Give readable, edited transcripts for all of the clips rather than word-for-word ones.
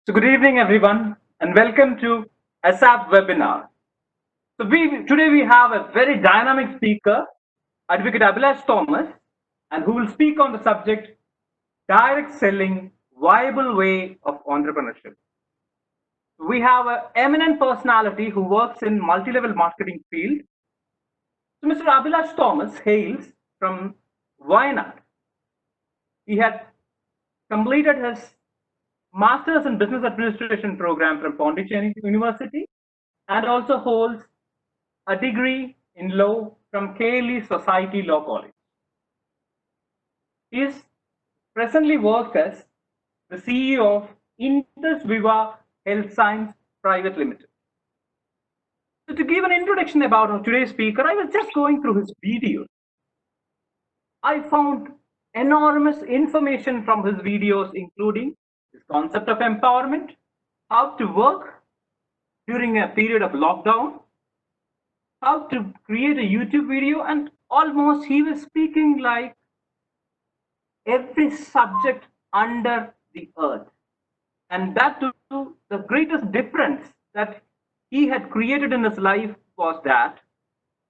So good evening, everyone, and welcome to ASAP webinar. Today we have a very dynamic speaker, Advocate Abhilash Thomas, and who will speak on the subject direct selling, viable way of entrepreneurship. We have an eminent personality who works in multi-level marketing field. So Mr. Abhilash Thomas hails from Wayanad. He had completed his Masters in Business Administration program from Pondicherry University and also holds a degree in law from KLE Society Law College. He is presently works as the CEO of Indus Viva Health Science Private Limited. So to give an introduction about today's speaker, I was just going through his videos. I found enormous information from his videos, including his concept of empowerment, how to work during a period of lockdown, how to create a YouTube video, and almost he was speaking like every subject under the earth. And that too, the greatest difference that he had created in his life was that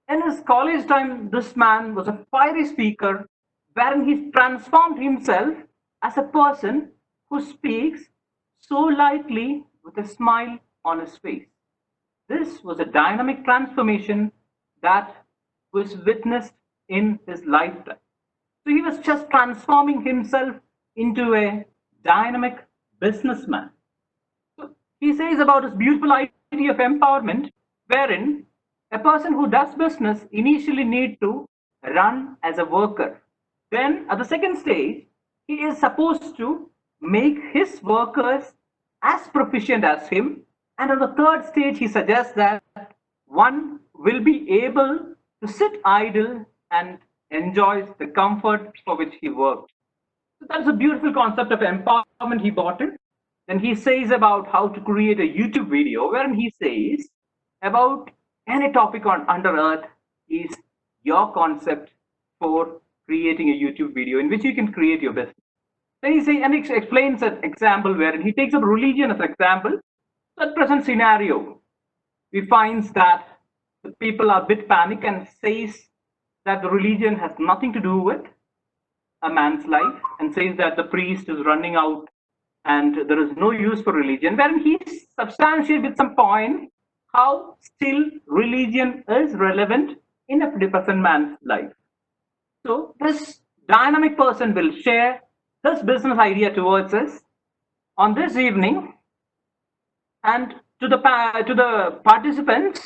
in his college time, this man was a fiery speaker wherein he transformed himself as a person who speaks so lightly with a smile on his face. This was a dynamic transformation that was witnessed in his lifetime. So he was just transforming himself into a dynamic businessman. So he says about his beautiful idea of empowerment, wherein a person who does business initially need to run as a worker. Then at the second stage, he is supposed to make his workers as proficient as him. And on the third stage, he suggests that one will be able to sit idle and enjoy the comfort for which he worked. So that's a beautiful concept of empowerment he brought in. Then he says about how to create a YouTube video, wherein he says about any topic on under earth is your concept for creating a YouTube video in which you can create your business. Then he explains an example wherein he takes up religion as an example. At present scenario, we find that the people are a bit panic and says that the religion has nothing to do with a man's life and says that the priest is running out and there is no use for religion, wherein he substantiates with some point how still religion is relevant in a present man's life. So this dynamic person will share his business idea towards us on this evening. And to the participants,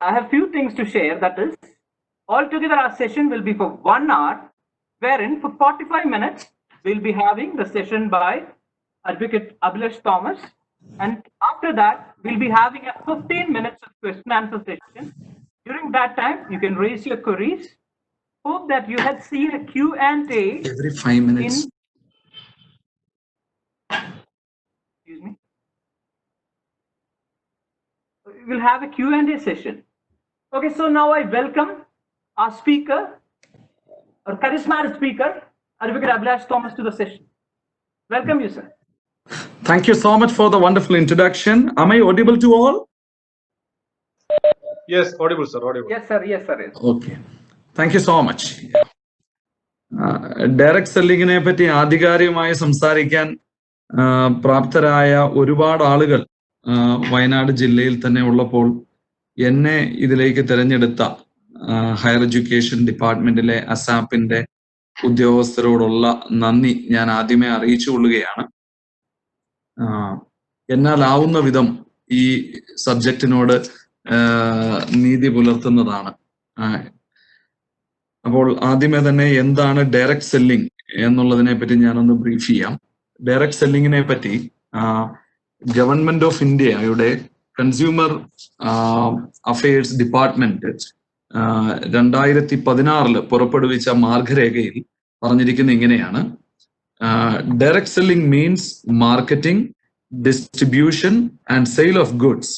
I have few things to share. That is, altogether our session will be for 1 hour, wherein for 45 minutes we'll be having the session by Advocate Abhilash Thomas, and after that we'll be having a 15 minutes of question answer session. During that time, you can raise your queries. Hope that you had seen a Q&A every 5 minutes. Excuse me. We'll have a Q&A session. Okay, so now I welcome our speaker, our charismatic speaker, Advocate Abhilash Thomas, to the session. Welcome you, sir. Thank you so much for the wonderful introduction. Am I audible to all? Yes, audible, sir. Audible. Yes, sir. Yes, sir. Yes. Okay. Thank you so much. Direct സെല്ലിങ്ങിനെ പറ്റി ആധികാരികമായി സംസാരിക്കാൻ പ്രാപ്തരായ ഒരുപാട് ആളുകൾ വയനാട് ജില്ലയിൽ തന്നെ ഉള്ളപ്പോൾ എന്നെ ഇതിലേക്ക് തിരഞ്ഞെടുത്ത ഹയർ എഡ്യൂക്കേഷൻ ഡിപ്പാർട്ട്മെന്റിലെ അസാപ്പിന്റെ ഉദ്യോഗസ്ഥരോടുള്ള നന്ദി ഞാൻ ആദ്യമേ അറിയിച്ചു കൊള്ളുകയാണ്. എന്നാലാവുന്ന വിധം ഈ സബ്ജക്റ്റിനോട് നീതി പുലർത്തുന്നതാണ്. അപ്പോൾ ആദ്യമേ തന്നെ എന്താണ് ഡയറക്ട് സെല്ലിംഗ് എന്നുള്ളതിനെ പറ്റി ഞാനൊന്ന് ബ്രീഫ് ചെയ്യാം. ഡയറക്ട് സെല്ലിങ്ങിനെ പറ്റി ഗവൺമെന്റ് ഓഫ് ഇന്ത്യയുടെ കൺസ്യൂമർ അഫയേഴ്സ് ഡിപ്പാർട്ട്മെന്റ് 2016 പുറപ്പെടുവിച്ച മാർഗരേഖയിൽ പറഞ്ഞിരിക്കുന്നത് ഇങ്ങനെയാണ്: direct selling means marketing, distribution and sale of goods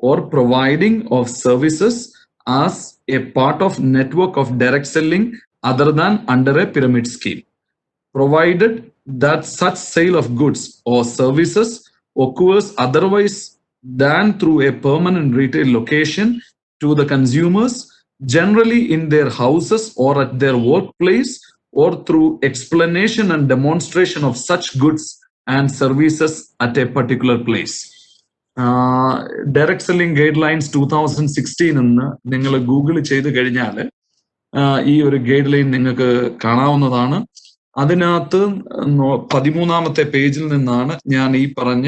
or providing of services as a part of network of direct selling other than under a pyramid scheme. provided that such sale of goods or services occurs otherwise than through a permanent retail location to the consumers, generally in their houses or at their workplace, or through explanation and demonstration of such goods and services at a particular place. Direct selling guide lines 2016 എന്ന് നിങ്ങൾ Google ചെയ്ത് കഴിഞ്ഞാൽ ഈ ഒരു guide line നിങ്ങൾക്ക് കാണാവുന്നതാണ്. അതിനകത്ത് 13ാമത്തെ പേജിൽ നിന്നാണ് ഞാൻ ഈ പറഞ്ഞ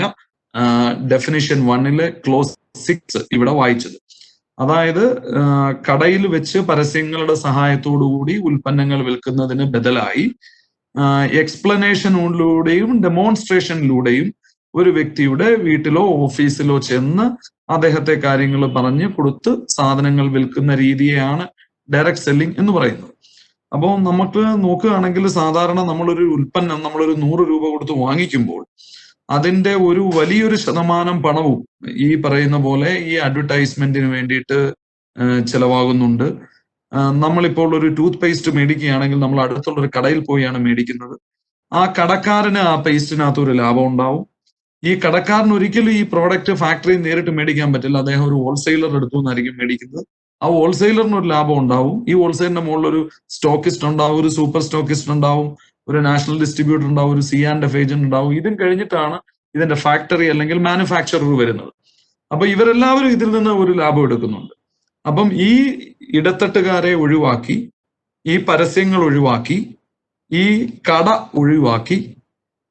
ഡെഫിനിഷൻ 1 ക്ലോസ് 6 ഇവിടെ വായിച്ചത്. അതായത് കടയിൽ വെച്ച് പരസ്യങ്ങളുടെ സഹായത്തോടുകൂടി ഉൽപ്പന്നങ്ങൾ വിൽക്കുന്നതിന് ബദലായി എക്സ്പ്ലനേഷനിലൂടെയും ഡെമോൺസ്ട്രേഷനിലൂടെയും ഒരു വ്യക്തിയുടെ വീട്ടിലോ ഓഫീസിലോ ചെന്ന് അദ്ദേഹത്തെ കാര്യങ്ങൾ പറഞ്ഞ് കൊടുത്ത് സാധനങ്ങൾ വിൽക്കുന്ന രീതിയെയാണ് ഡയറക്ട് സെല്ലിംഗ് എന്ന് പറയുന്നത്. അപ്പോൾ നമുക്ക് നോക്കുകയാണെങ്കിൽ സാധാരണ നമ്മളൊരു ഉൽപ്പന്നം നമ്മളൊരു 100 രൂപ കൊടുത്ത് വാങ്ങിക്കുമ്പോൾ അതിന്റെ ഒരു വലിയൊരു ശതമാനം പണവും ഈ പറയുന്ന പോലെ ഈ അഡ്വർടൈസ്മെന്റിന് വേണ്ടിയിട്ട് ചെലവാകുന്നുണ്ട്. നമ്മളിപ്പോൾ ഒരു ടൂത്ത് പേസ്റ്റ് മേടിക്കുകയാണെങ്കിൽ നമ്മൾ അടുത്തുള്ള ഒരു കടയിൽ പോയാണ് മേടിക്കുന്നത്. ആ കടക്കാരന് ആ പേസ്റ്റിനകത്ത് ഒരു ലാഭം ഉണ്ടാവും. ഈ കടക്കാരന് ഒരിക്കലും ഈ പ്രോഡക്റ്റ് ഫാക്ടറിയിൽ നേരിട്ട് മേടിക്കാൻ പറ്റില്ല. അദ്ദേഹം ഒരു ഹോൾസെയിലർ എടുത്തു നിന്നായിരിക്കും മേടിക്കുന്നത്. ആ ഹോൾസെയിലറിന് ഒരു ലാഭം ഉണ്ടാവും. ഈ ഹോൾസെയിലിന്റെ മുകളിൽ ഒരു സ്റ്റോക്കിസ്റ്റ് ഉണ്ടാവും, ഒരു സൂപ്പർ സ്റ്റോക്കിസ്റ്റ് ഉണ്ടാവും, ഒരു നാഷണൽ ഡിസ്ട്രിബ്യൂട്ടർ ഉണ്ടാവും, ഒരു C&F ഏജന്റ് ഉണ്ടാവും. ഇതിന് കഴിഞ്ഞിട്ടാണ് ഇതിന്റെ ഫാക്ടറി അല്ലെങ്കിൽ മാനുഫാക്ചറർ വരുന്നത്. അപ്പൊ ഇവരെല്ലാവരും ഇതിൽ നിന്ന് ഒരു ലാഭം എടുക്കുന്നുണ്ട്. അപ്പം ഈ ഇടത്തട്ടുകാരെ ഒഴിവാക്കി, ഈ പരസ്യങ്ങൾ ഒഴിവാക്കി, ഈ കട ഒഴിവാക്കി,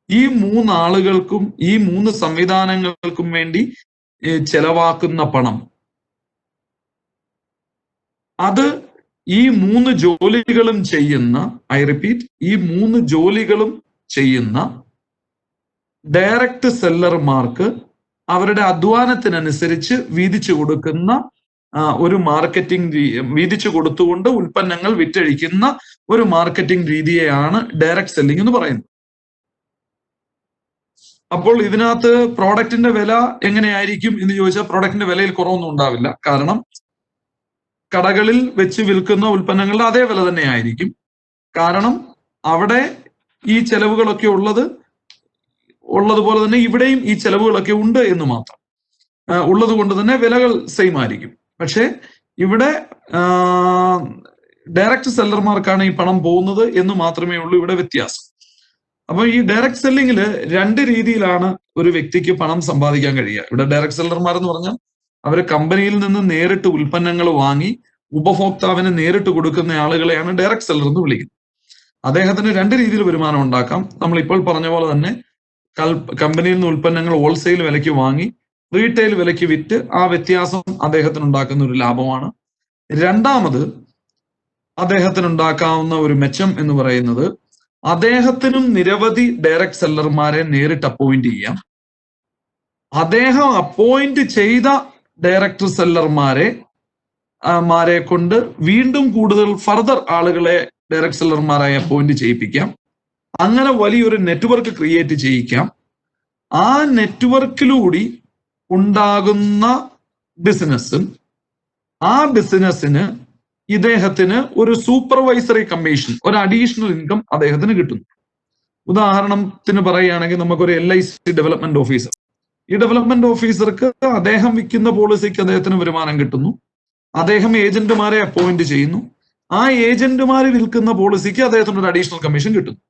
ഈ 3 ആളുകൾക്കും ഈ 3 സംവിധാനങ്ങൾക്കും വേണ്ടി ചെലവാക്കുന്ന പണം, അത് ഈ 3 ജോലികളും ചെയ്യുന്ന, ഐ റിപ്പീറ്റ്, ഈ 3 ജോലികളും ചെയ്യുന്ന ഡയറക്റ്റ് സെല്ലർമാർക്ക് അവരുടെ അധ്വാനത്തിനനുസരിച്ച് വീതിച്ചു കൊടുക്കുന്ന ഒരു മാർക്കറ്റിംഗ് വീതിച്ചു കൊടുത്തുകൊണ്ട് ഉൽപ്പന്നങ്ങൾ വിറ്റഴിക്കുന്ന ഒരു മാർക്കറ്റിംഗ് രീതിയെയാണ് ഡയറക്റ്റ് സെല്ലിംഗ് എന്ന് പറയുന്നത്. അപ്പോൾ ഇതിനകത്ത് പ്രോഡക്റ്റിന്റെ വില എങ്ങനെയായിരിക്കും എന്ന് ചോദിച്ചാൽ പ്രോഡക്റ്റിന്റെ വിലയിൽ കുറവൊന്നും ഉണ്ടാവില്ല. കാരണം കടകളിൽ വെച്ച് വിൽക്കുന്ന ഉൽപ്പന്നങ്ങളുടെ അതേ വില തന്നെ ആയിരിക്കും. കാരണം അവിടെ ഈ ചെലവുകളൊക്കെ ഉള്ളതുപോലെ തന്നെ ഇവിടെയും ഈ ചെലവുകളൊക്കെ ഉണ്ട് എന്ന് മാത്രം. ഉള്ളത് കൊണ്ട് തന്നെ വിലകൾ സെയിം ആയിരിക്കും. പക്ഷെ ഇവിടെ ഡയറക്റ്റ് സെല്ലർമാർക്കാണ് ഈ പണം പോകുന്നത് എന്ന് മാത്രമേ ഉള്ളൂ ഇവിടെ വ്യത്യാസം. അപ്പൊ ഈ ഡയറക്റ്റ് സെല്ലിങ്ങിൽ 2 രീതിയിലാണ് ഒരു വ്യക്തിക്ക് പണം സമ്പാദിക്കാൻ കഴിയുക. ഇവിടെ ഡയറക്റ്റ് സെല്ലർമാർ എന്ന് പറഞ്ഞാൽ അവര് കമ്പനിയിൽ നിന്ന് നേരിട്ട് ഉൽപ്പന്നങ്ങൾ വാങ്ങി ഉപഭോക്താവിന് നേരിട്ട് കൊടുക്കുന്ന ആളുകളെയാണ് ഡയറക്റ്റ് സെല്ലർ എന്ന് വിളിക്കുന്നത്. അദ്ദേഹത്തിന് 2 രീതിയിൽ വരുമാനം ഉണ്ടാക്കാം. നമ്മൾ ഇപ്പോൾ പറഞ്ഞ പോലെ തന്നെ കമ്പനിയിൽ നിന്ന് ഉൽപ്പന്നങ്ങൾ ഹോൾസെയിൽ വിലയ്ക്ക് വാങ്ങി റീറ്റെയിൽ വിലയ്ക്ക് വിറ്റ് ആ വ്യത്യാസം അദ്ദേഹത്തിന് ഉണ്ടാക്കുന്ന ഒരു ലാഭമാണ്. രണ്ടാമത് അദ്ദേഹത്തിന് ഉണ്ടാക്കാവുന്ന ഒരു മെച്ചം എന്ന് പറയുന്നത് അദ്ദേഹത്തിനും നിരവധി ഡയറക്റ്റ് സെല്ലർമാരെ നേരിട്ട് അപ്പോയിന്റ് ചെയ്യാം. അദ്ദേഹം അപ്പോയിന്റ് ചെയ്ത ഡയറക്ടർ സെല്ലർമാരെ കൊണ്ട് വീണ്ടും കൂടുതൽ ഫർദർ ആളുകളെ ഡയറക്ട് സെല്ലർമാരായി അപ്പോയിന്റ് ചെയ്യിപ്പിക്കാം. അങ്ങനെ വലിയൊരു നെറ്റ്വർക്ക് ക്രിയേറ്റ് ചെയ്യിക്കാം. ആ നെറ്റ്വർക്കിലൂടെ ഉണ്ടാകുന്ന ബിസിനസ്സും ആ ബിസിനസ്സിന് ഇദ്ദേഹത്തിന് ഒരു സൂപ്പർവൈസറി കമ്മീഷൻ, ഒരു അഡീഷണൽ ഇൻകം അദ്ദേഹത്തിന് കിട്ടുന്നു. ഉദാഹരണത്തിന് പറയുകയാണെങ്കിൽ നമുക്കൊരു LIC ഡെവലപ്മെന്റ് ഓഫീസർ, ഈ ഡെവലപ്മെന്റ് ഓഫീസർക്ക് അദ്ദേഹം വിൽക്കുന്ന പോളിസിക്ക് അദ്ദേഹത്തിന് വരുമാനം കിട്ടുന്നു. അദ്ദേഹം ഏജന്റുമാരെ അപ്പോയിന്റ് ചെയ്യുന്നു. ആ ഏജന്റുമാർ വിൽക്കുന്ന പോളിസിക്ക് അദ്ദേഹത്തിന് ഒരു അഡീഷണൽ കമ്മീഷൻ കിട്ടുന്നു.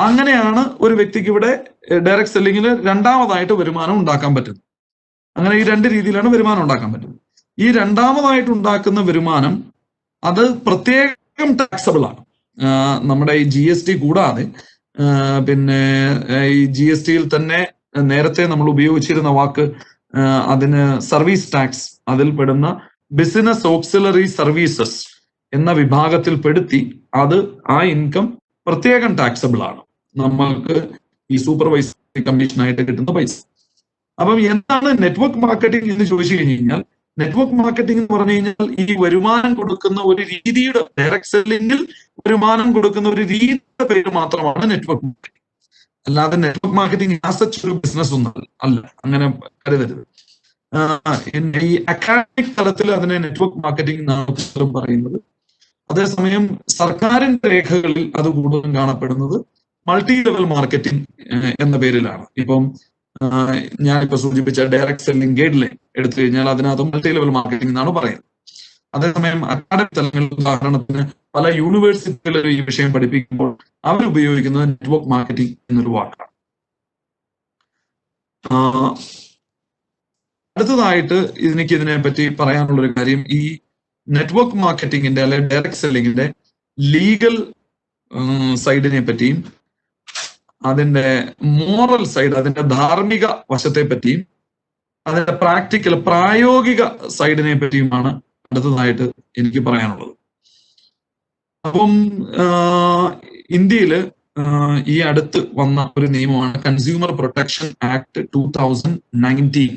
അങ്ങനെയാണ് ഒരു വ്യക്തിക്ക് ഇവിടെ ഡയറക്ട് സെല്ലിങ്ങിൽ രണ്ടാമതായിട്ട് വരുമാനം ഉണ്ടാക്കാൻ പറ്റുന്നത്. അങ്ങനെ ഈ 2 രീതിയിലാണ് വരുമാനം ഉണ്ടാക്കാൻ പറ്റുന്നത്. ഈ രണ്ടാമതായിട്ട് ഉണ്ടാക്കുന്ന വരുമാനം അത് പ്രത്യേകം ടാക്സബിൾ ആണ്. നമ്മുടെ ഈ GST കൂടാതെ പിന്നെ ഈ GSTയിൽ തന്നെ നേരത്തെ നമ്മൾ ഉപയോഗിച്ചിരുന്ന വാക്ക് അതിന് സർവീസ് ടാക്സ്, അതിൽ പെടുന്ന ബിസിനസ് ഓക്സിലറി സർവീസസ് എന്ന വിഭാഗത്തിൽ പെടുത്തി അത് ആ ഇൻകം പ്രത്യേകം ടാക്സബിൾ ആണ് നമ്മൾക്ക് ഈ സൂപ്പർവൈസറി കമ്മീഷനായിട്ട് കിട്ടുന്ന പൈസ. അപ്പം എന്താണ് നെറ്റ്വർക്ക് മാർക്കറ്റിംഗ് എന്ന് ചോദിച്ചു കഴിഞ്ഞാൽ, നെറ്റ്വർക്ക് മാർക്കറ്റിംഗ് എന്ന് പറഞ്ഞു കഴിഞ്ഞാൽ ഈ വരുമാനം കൊടുക്കുന്ന ഒരു രീതിയുടെ, ഡയറക്ട് സെല്ലിംഗിൽ വരുമാനം കൊടുക്കുന്ന ഒരു രീതിയുടെ പേര് മാത്രമാണ് നെറ്റ്വർക്ക് മാർക്കറ്റിംഗ്. അല്ലാതെ നെറ്റ്വർക്ക് മാർക്കറ്റിംഗ് ആസച്ച് ഒരു ബിസിനസ് ഒന്നും അല്ല, അങ്ങനെ കരുതരുത്. ഈ അക്കാഡമിക് തലത്തിൽ അതിനെ നെറ്റ്വർക്ക് മാർക്കറ്റിംഗ് എന്നാണ് പറയുന്നത്. അതേസമയം സർക്കാരിന്റെ രേഖകളിൽ അത് കൂടുതലും കാണപ്പെടുന്നത് മൾട്ടി ലെവൽ മാർക്കറ്റിംഗ് എന്ന പേരിലാണ്. ഇപ്പം ഞാനിപ്പോ സൂചിപ്പിച്ച ഡയറക്ട് സെല്ലിംഗ് ഗൈഡ് ലൈൻ എടുത്തു കഴിഞ്ഞാൽ അതിനകത്ത് മൾട്ടി ലെവൽ മാർക്കറ്റിംഗ് എന്നാണ് പറയുന്നത്. അതേസമയം അക്കാഡമിക് തലങ്ങളിൽ ഉദാഹരണത്തിന് പല യൂണിവേഴ്സിറ്റികളിലും ഈ വിഷയം പഠിപ്പിക്കുമ്പോൾ അവരുപയോഗിക്കുന്നത് നെറ്റ്വർക്ക് മാർക്കറ്റിംഗ് എന്നൊരു വാക്കാണ്. അടുത്തതായിട്ട് എനിക്ക് ഇതിനെപ്പറ്റി പറയാനുള്ളൊരു കാര്യം, ഈ നെറ്റ്വർക്ക് മാർക്കറ്റിംഗിന്റെ അല്ലെങ്കിൽ ഡയറക്ട് സെല്ലിങ്ങിന്റെ ലീഗൽ സൈഡിനെ പറ്റിയും അതിന്റെ മോറൽ സൈഡ്, അതിന്റെ ധാർമ്മിക വശത്തെ പറ്റിയും അതിന്റെ പ്രായോഗിക സൈഡിനെ പറ്റിയുമാണ് അടുത്തതായിട്ട് എനിക്ക് പറയാനുള്ളത്. അപ്പം ഇന്ത്യയില് ഈ അടുത്ത് വന്ന ഒരു നിയമമാണ് കൺസ്യൂമർ പ്രൊട്ടക്ഷൻ ആക്ട് 2019.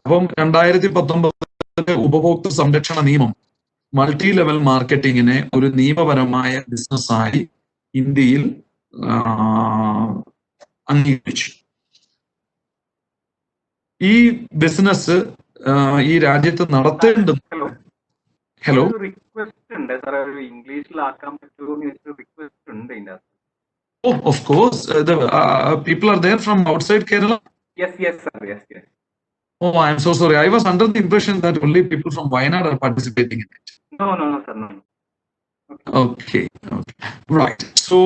അപ്പം 2019 ഉപഭോക്തൃ സംരക്ഷണ നിയമം മൾട്ടി ലെവൽ മാർക്കറ്റിങ്ങിനെ ഒരു നിയമപരമായ ബിസിനസ്സായി ഇന്ത്യയിൽ അംഗീകരിച്ചു. ഈ ബിസിനസ് ഈ രാജ്യത്ത് നടത്തേണ്ടത്. ഹലോ, റിക്വസ്റ്റ് ഉണ്ട് സാർ, ഇംഗ്ലീഷിലാക്കാൻ പറ്റുമോ റിക്വസ്റ്റ് ഉണ്ട് ഇതിന്റെ. Oh, of course. The people are there from outside Kerala? Yes, sir. Yes. Oh, I'm so sorry. I was under the impression that only people from Wayanad are participating in it. No, sir, no. Okay. Right. So,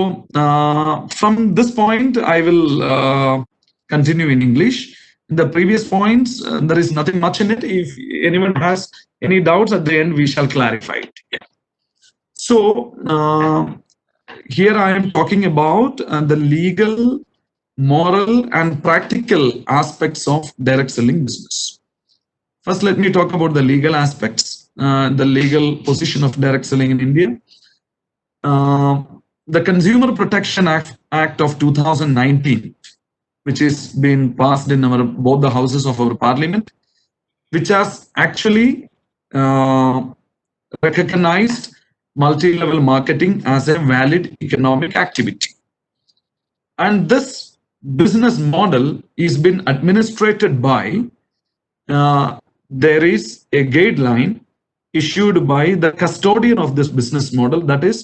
from this point, I will continue in English. In the previous points, there is nothing much in it. If anyone has any doubts at the end, we shall clarify it. Yeah. So, here I am talking about the legal, moral, and practical aspects of direct selling business. First, let me talk about the legal aspects, the legal position of direct selling in India. The Consumer Protection Act of 2019, which is been passed in both the houses of our parliament, which has actually recognized multi-level marketing as a valid economic activity. And this business model is been administrated by, there is a guideline issued by the custodian of this business model, that is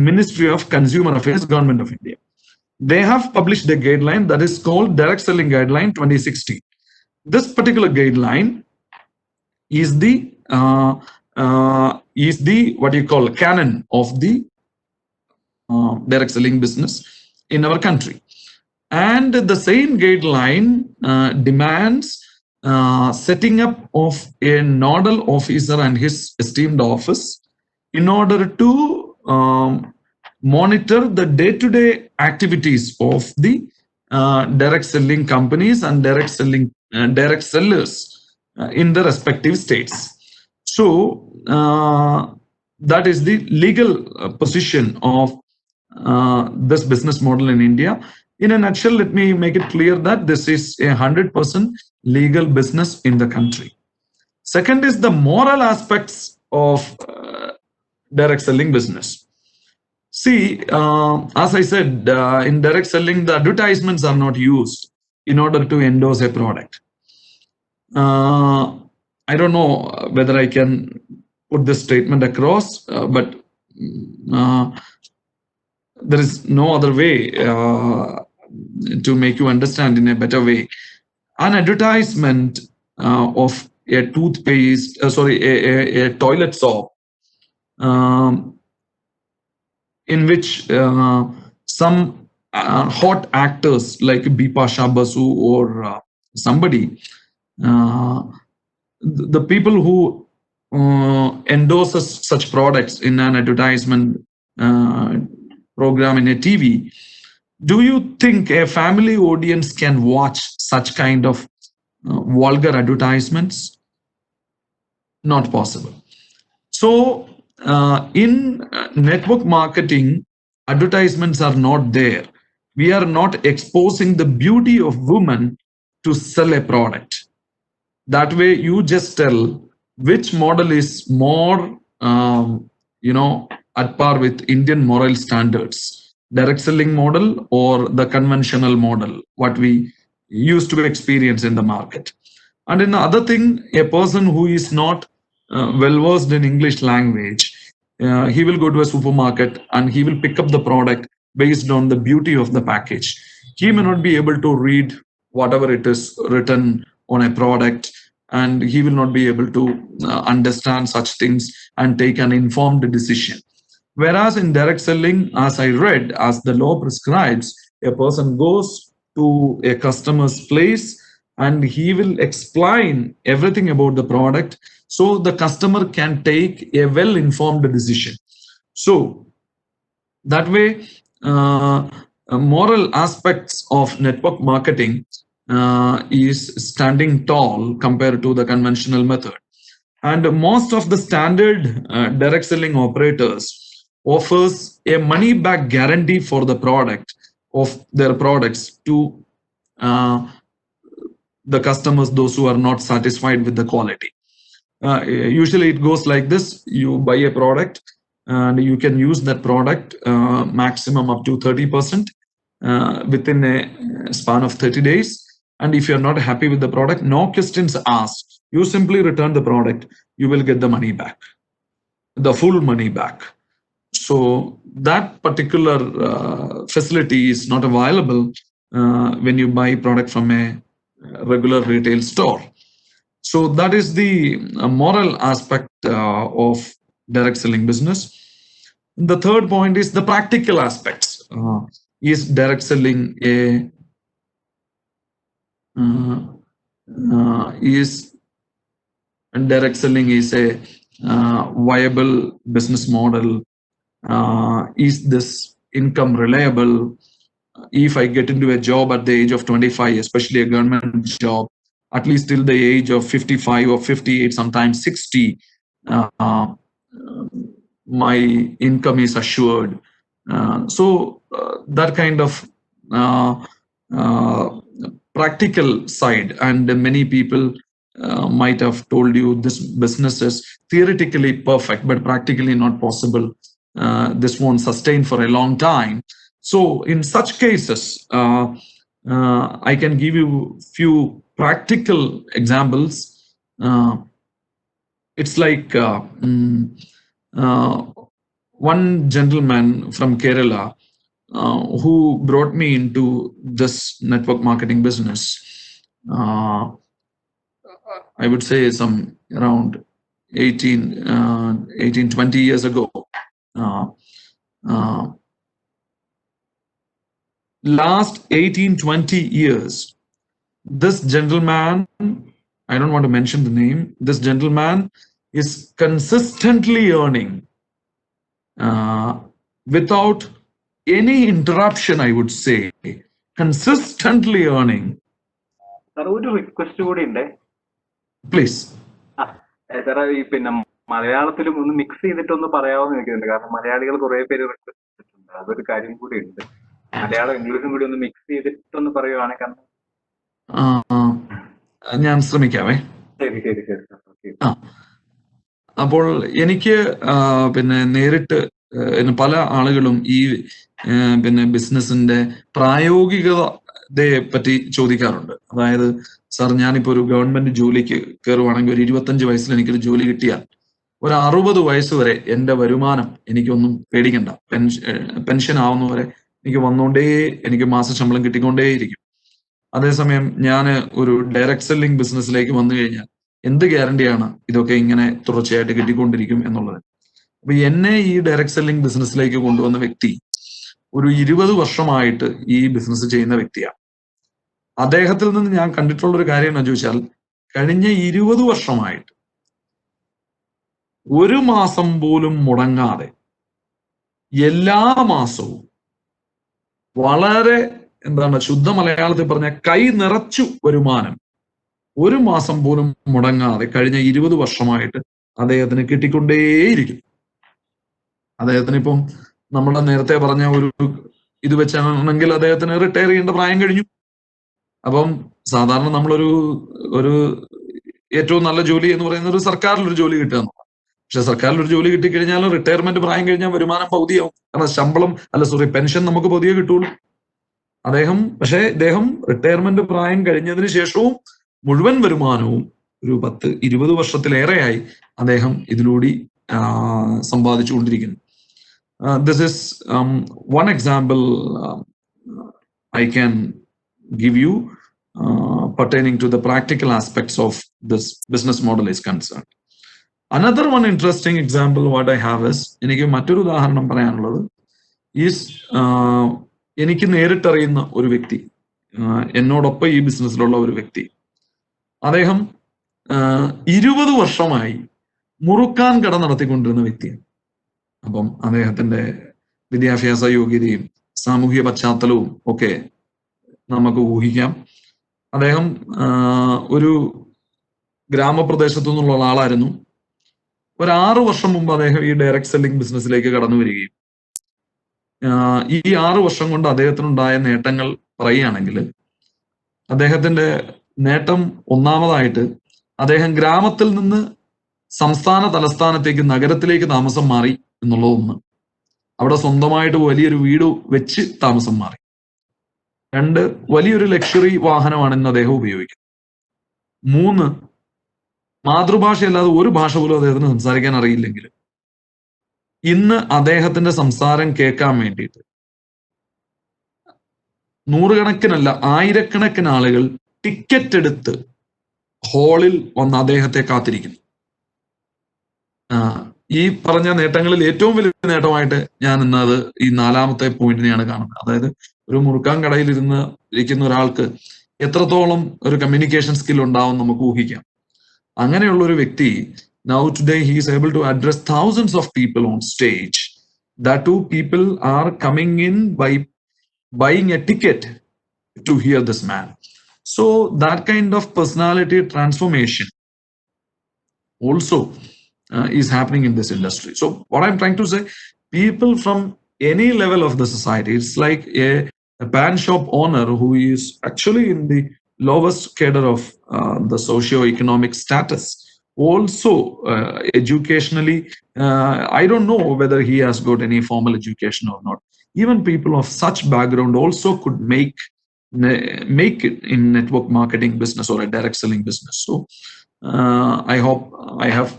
Ministry of Consumer Affairs, Government of India. They have published a guideline that is called Direct Selling Guideline 2016. This particular guideline is the what you call canon of the direct selling business in our country. And the same guideline demands setting up of a nodal officer and his esteemed office in order to monitor the day-to-day activities of the direct selling companies and direct sellers in the respective states. So that is the legal position of this business model in India. In a nutshell, let me make it clear that this is a 100% legal business in the country. Second is the moral aspects of direct selling business. See, as I said, in direct selling, the advertisements are not used in order to endorse a product. I don't know whether I can put this statement across, but there is no other way to make you understand in a better way. An advertisement of a toothpaste, a toilet soap, in which some hot actors like Bipasha Basu or somebody, the people who endorses such products in an advertisement program in a TV, do you think a family audience can watch such kind of vulgar advertisements? Not possible. So in network marketing, advertisements are not there. We are not exposing the beauty of women to sell a product. That way, you just tell which model is more, at par with Indian moral standards, direct selling model or the conventional model, what we used to experience in the market. And in the other thing, a person who is not well versed in English language He will go to a supermarket and he will pick up the product based on the beauty of the package. He may not be able to read whatever it is written on a product, and he will not be able to understand such things and take an informed decision. Whereas in direct selling, as I read, as the law prescribes, a person goes to a customer's place and he will explain everything about the product so the customer can take a well-informed decision. So that way, moral aspects of network marketing is standing tall compared to the conventional method. And most of the standard direct selling operators offers a money back guarantee for the product of their products to the customers, those who are not satisfied with the quality. Usually it goes like this: you buy a product and you can use that product maximum up to 30% within a span of 30 days. And if you're not happy with the product, no questions asked. You simply return the product, you will get the money back, the full money back. So that particular facility is not available when you buy product from a regular retail store. So that is the moral aspect of direct selling business. The third point is the practical aspects. Is direct selling a direct selling is a viable business model? Is this income reliable? If I get into a job at the age of 25, especially a government job, at least till the age of 55 or 58, sometimes 60, my income is assured. So that kind of practical side, and many people might have told you this business is theoretically perfect, but practically not possible. This won't sustain for a long time. So in such cases, I can give you few practical examples. It's like one gentleman from Kerala who brought me into this network marketing business. I would say some around 20 years ago. Last 18-20 years, this gentleman, I don't want to mention the name, this gentleman is consistently earning without any interruption, I would say, consistently earning. Sir ഒരു request കൂടി ഉണ്ട്. Please. സാറേ ഈ പിന്നെ മലയാളത്തിലും ഒന്ന് mix ചെയ്തിട്ടൊന്ന് പറയാമെന്ന് എനിക്കുണ്ട്. കാരണം മലയാളികൾ കുറെ പേര് റിക്വസ്റ്റ് ചെയ്തിട്ടുണ്ട്. അതൊരു കാര്യം കൂടി ഉണ്ട്. മലയാളം ഇംഗ്ലീഷും കൂടി ഒന്ന് മിക്സ് ചെയ്തിട്ടൊന്ന് പറയുവാണെങ്കിൽ. കാരണം ഞാൻ ശ്രമിക്കാവേ. ശരി ശരി ശരി സാർ. അപ്പോൾ എനിക്ക് പിന്നെ നേരിട്ട് പല ആളുകളും ഈ പിന്നെ ബിസിനസിന്റെ പ്രായോഗികതയെ പറ്റി ചോദിക്കാറുണ്ട്. അതായത്, സാർ ഞാനിപ്പോ ഒരു ഗവൺമെന്റ് ജോലിക്ക് കയറുവാണെങ്കിൽ ഒരു 25 വയസ്സിൽ എനിക്കൊരു ജോലി കിട്ടിയാൽ ഒരു 60 വയസ്സ് വരെ എന്റെ വരുമാനം എനിക്കൊന്നും പേടിക്കണ്ട, പെൻഷൻ ആവുന്നവരെ എനിക്ക് വന്നുകൊണ്ടേ, എനിക്ക് മാസശമ്പളം കിട്ടിക്കൊണ്ടേയിരിക്കും. അതേസമയം ഞാൻ ഒരു ഡയറക്ട് സെല്ലിംഗ് ബിസിനസ്സിലേക്ക് വന്നു കഴിഞ്ഞാൽ എന്ത് ഗ്യാരണ്ടിയാണ് ഇതൊക്കെ ഇങ്ങനെ തുടർച്ചയായിട്ട് കിട്ടിക്കൊണ്ടിരിക്കും എന്നുള്ളത്. അപ്പൊ എന്നെ ഈ ഡയറക്ട് സെല്ലിംഗ് ബിസിനസ്സിലേക്ക് കൊണ്ടുവന്ന വ്യക്തി ഒരു 20 വർഷമായിട്ട് ഈ ബിസിനസ് ചെയ്യുന്ന വ്യക്തിയാണ്. അദ്ദേഹത്തിൽ നിന്ന് ഞാൻ കണ്ടിട്ടുള്ള ഒരു കാര്യം എന്ന് ചോദിച്ചാൽ, കഴിഞ്ഞ 20 വർഷമായിട്ട് ഒരു മാസം പോലും മുടങ്ങാതെ എല്ലാ മാസവും വളരെ ശുദ്ധ മലയാളത്തിൽ പറഞ്ഞ കൈ നിറച്ചു വരുമാനം ഒരു മാസം പോലും മുടങ്ങാതെ കഴിഞ്ഞ 20 വർഷമായിട്ട് അദ്ദേഹത്തിന് കിട്ടിക്കൊണ്ടേയിരിക്കും. അദ്ദേഹത്തിന് ഇപ്പം നമ്മളെ നേരത്തെ പറഞ്ഞ ഒരു ഇത് വെച്ചാണെങ്കിൽ അദ്ദേഹത്തിന് റിട്ടയർ ചെയ്യേണ്ട പ്രായം കഴിഞ്ഞു. അപ്പം സാധാരണ നമ്മളൊരു ഏറ്റവും നല്ല ജോലി എന്ന് പറയുന്നത് ഒരു സർക്കാരിലൊരു ജോലി കിട്ടുക എന്നുള്ളതാണ്. പക്ഷെ സർക്കാരിലൊരു ജോലി കിട്ടിക്കഴിഞ്ഞാൽ റിട്ടയർമെന്റ് പ്രായം കഴിഞ്ഞാൽ വരുമാനം പകുതിയാവും. കാരണം പെൻഷൻ നമുക്ക് പകുതിയെ കിട്ടുള്ളൂ. പക്ഷേ ഇദ്ദേഹം റിട്ടയർമെന്റ് പ്രായം കഴിഞ്ഞതിന് ശേഷവും മുഴുവൻ വരുമാനവും ഒരു 10-20 വർഷത്തിലേറെയായി അദ്ദേഹം ഇതിലൂടെ സമ്പാദിച്ചുകൊണ്ടിരിക്കുന്നു. This is one example I can give you pertaining to the practical aspects of this business model is concerned. Another one interesting example what I have is, എനിക്ക് മറ്റൊരു ഉദാഹരണം പറയാനുള്ളത് ഈസ്, എനിക്ക് നേരിട്ടറിയുന്ന ഒരു വ്യക്തി, എന്നോടൊപ്പം ഈ ബിസിനസ്സിലുള്ള ഒരു വ്യക്തി, അദ്ദേഹം 20 വർഷമായി മുറുക്കാൻ കട നടത്തിക്കൊണ്ടിരുന്ന വ്യക്തിയാണ്. അപ്പം അദ്ദേഹത്തിന്റെ വിദ്യാഭ്യാസ യോഗ്യതയും സാമൂഹിക പശ്ചാത്തലവും ഒക്കെ നമുക്ക് ഊഹിക്കാം. അദ്ദേഹം ഒരു ഗ്രാമപ്രദേശത്തു നിന്നുള്ള ആളായിരുന്നു. ഒരു 6 വർഷം മുമ്പ് അദ്ദേഹം ഈ ഡയറക്ട് സെല്ലിംഗ് ബിസിനസ്സിലേക്ക് കടന്നു വരികയും ഈ 6 വർഷം കൊണ്ട് അദ്ദേഹത്തിനുണ്ടായ നേട്ടങ്ങൾ പറയുകയാണെങ്കിൽ, അദ്ദേഹത്തിന്റെ നേട്ടം ഒന്നാമതായിട്ട് അദ്ദേഹം ഗ്രാമത്തിൽ നിന്ന് സംസ്ഥാന തലസ്ഥാനത്തേക്ക്, നഗരത്തിലേക്ക് താമസം മാറി എന്നുള്ളത് ഒന്ന്. അവിടെ സ്വന്തമായിട്ട് വലിയൊരു വീട് വെച്ച് താമസം മാറി. 2, വലിയൊരു ലക്ഷറി വാഹനമാണ് ഇന്ന് അദ്ദേഹം ഉപയോഗിക്കുന്നത്. 3, മാതൃഭാഷയല്ലാതെ ഒരു ഭാഷ പോലും അദ്ദേഹത്തിന് സംസാരിക്കാൻ അറിയില്ലെങ്കിൽ ഇന്ന് അദ്ദേഹത്തിന്റെ സംസാരം കേൾക്കാൻ വേണ്ടിയിട്ട് നൂറുകണക്കിനല്ല ആയിരക്കണക്കിന് ആളുകൾ ടിക്കറ്റ് എടുത്ത് ഹാളിൽ വന്ന് അദ്ദേഹത്തെ കാത്തിരിക്കുന്നു. ഈ പറഞ്ഞ നേട്ടങ്ങളിൽ ഏറ്റവും വലിയ നേട്ടമായിട്ട് ഞാൻ ഇന്നത് ഈ 4ാമത്തെ പോയിന്റിനെയാണ് കാണുന്നത്. അതായത് ഒരു മുറുക്കാൻ കടയിൽ ഇരിക്കുന്ന ഒരാൾക്ക് എത്രത്തോളം ഒരു കമ്മ്യൂണിക്കേഷൻ സ്കിൽ ഉണ്ടാവും നമുക്ക് ഊഹിക്കാം. അങ്ങനെയുള്ള ഒരു വ്യക്തി, now today he is able to address thousands of people on stage. That too, people are coming in by buying a ticket to hear this man. So that kind of personality transformation also is happening in this industry. So what I'm trying to say, people from any level of the society, it's like a pan shop owner who is actually in the lowest cadre of the socio-economic status. Also, educationally, I don't know whether he has got any formal education or not. Even people of such background also could make it in network marketing business or a direct selling business. So I hope I have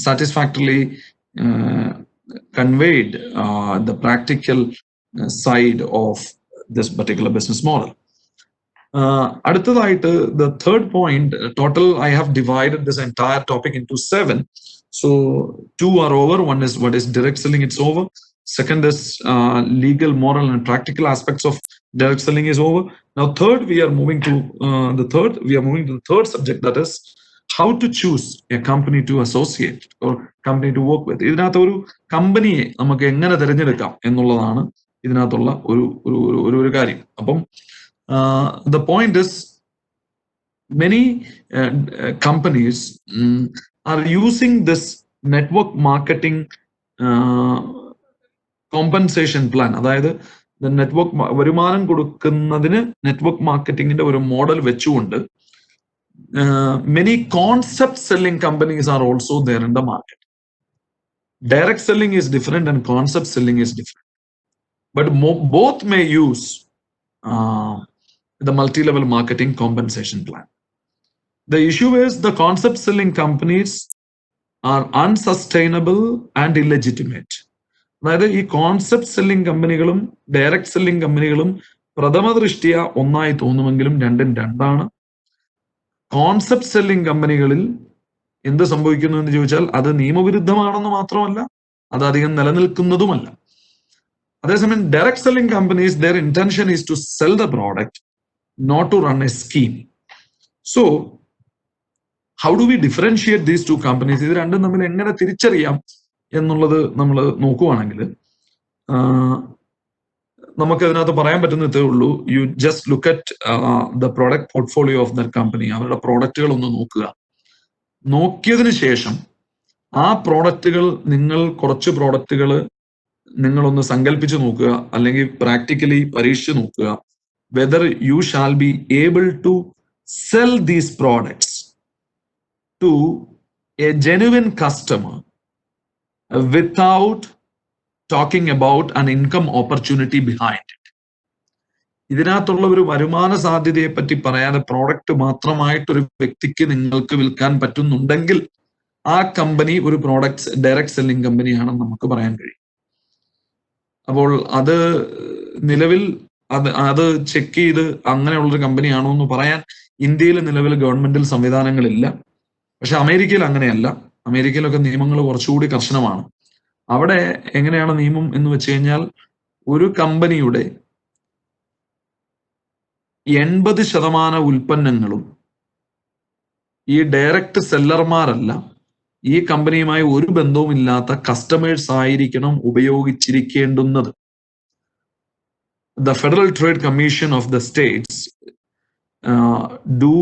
satisfactorily conveyed the practical side of this particular business model. അടുത്തതായിട്ട്, the third point, total I have divided this entire topic into 7. So 2 are over. One is what is direct selling, it's over. Second is legal, moral and practical aspects of direct selling is over. Now we are moving to the third subject, that is how to choose a company to associate or company to work with. ഇതിനകത്ത് ഒരു കമ്പനിയെ നമുക്ക് എങ്ങനെ തിരഞ്ഞെടുക്കാം എന്നുള്ളതാണ് ഇതിനകത്തുള്ള ഒരു കാര്യം. അപ്പം the point is, many companies are using this network marketing compensation plan. അതായത് നെറ്റ്വർക്ക് വരുമാനം കൊടുക്കുന്നതിന് നെറ്റ്വർക്ക് മാർക്കറ്റിംഗിന്റെ ഒരു മോഡൽ വെച്ചുകൊണ്ട് many concept selling companies are also there in the market. Direct selling is different and concept selling is different, but both may use the multi-level marketing compensation plan. The issue is the concept selling companies are unsustainable and illegitimate. അതായത് ഈ concept selling കമ്പനികളും direct selling കമ്പനികളും പ്രഥമ ദൃഷ്ടിയ ഒന്നായി തോന്നുമെങ്കിലും രണ്ടും രണ്ടാണ്. Concept selling കമ്പനികളിൽ എന്ത് സംഭവിക്കുന്നു എന്ന് ചോദിച്ചാൽ അത് നിയമവിരുദ്ധമാണെന്ന് മാത്രമല്ല, അത് അധികം നിലനിൽക്കുന്നതുമല്ല. അതേസമയം direct selling companies, their intention is to sell the product, not to run a scheme. So how do we differentiate these two companies? ഇത് രണ്ടും തമ്മിൽ എങ്ങനെ തിരിച്ചറിയാം എന്നുള്ളത് നമ്മൾ നോക്കുവാണെങ്കിൽ നമുക്ക് അതിനകത്ത് പറയാൻ പറ്റുന്നതേ ഉള്ളൂ. You just look at the product portfolio of the company. അവരുടെ പ്രോഡക്റ്റുകൾ ഒന്ന് നോക്കുക. നോക്കിയതിന് ശേഷം ആ പ്രോഡക്റ്റുകൾ, കുറച്ച് പ്രോഡക്റ്റുകൾ നിങ്ങളൊന്ന് സങ്കല്പിച്ച് നോക്കുക, അല്ലെങ്കിൽ പ്രാക്ടിക്കലി പരീക്ഷിച്ച് നോക്കുക. Whether you shall be able to sell these products to a genuine customer without talking about an income opportunity behind it. ഇതിനകത്തുള്ള ഒരു വരുമാന സാധ്യതയെ പറ്റി പറയാതെ പ്രോഡക്റ്റ് മാത്രമായിട്ടൊരു വ്യക്തിക്ക് നിങ്ങൾക്ക് വിൽക്കാൻ പറ്റുന്നുണ്ടെങ്കിൽ ആ കമ്പനി ഒരു പ്രോഡക്ട്സ് ഡയറക്റ്റ് സെല്ലിംഗ് കമ്പനിയാണെന്ന് നമുക്ക് പറയാൻ കഴിയും. അപ്പോൾ അത് നിലവിൽ അത് ചെക്ക് ചെയ്ത് അങ്ങനെയുള്ളൊരു കമ്പനിയാണോ എന്ന് പറയാൻ ഇന്ത്യയിൽ നിലവിൽ ഗവൺമെന്റിൽ സംവിധാനങ്ങളില്ല. പക്ഷെ അമേരിക്കയിൽ അങ്ങനെയല്ല. അമേരിക്കയിലൊക്കെ നിയമങ്ങൾ കുറച്ചുകൂടി കർശനമാണ്. അവിടെ എങ്ങനെയാണ് നിയമം എന്ന് വെച്ച് കഴിഞ്ഞാൽ ഒരു കമ്പനിയുടെ 80% ഉൽപ്പന്നങ്ങളും ഈ ഡയറക്റ്റ് സെല്ലർമാരല്ല, ഈ കമ്പനിയുമായി ഒരു ബന്ധവുമില്ലാത്ത കസ്റ്റമേഴ്സ് ആയിരിക്കണം ഉപയോഗിച്ചിരിക്കേണ്ടുന്നത്. The Federal Trade Commission of the states do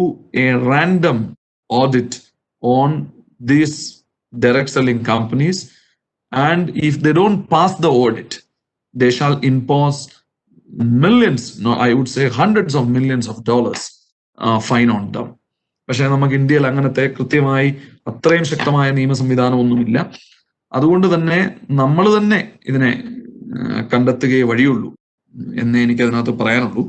a random audit on these direct selling companies, and if they don't pass the audit, they shall impose millions, no, I would say hundreds of millions of dollars fine on them. പക്ഷെ നമുക്ക് ഇന്ത്യയിൽ അങ്ങനത്തെ കൃത്യമായി അത്രയും ശക്തമായ നിയമ സംവിധാനമൊന്നുമില്ല. അതുകൊണ്ട് തന്നെ നമ്മൾ തന്നെ ഇതിനെ കണ്ടെത്തുകയേ വഴിയുള്ളൂ എന്നേ എനിക്ക് അതിനകത്ത് പറയാനുള്ളൂ.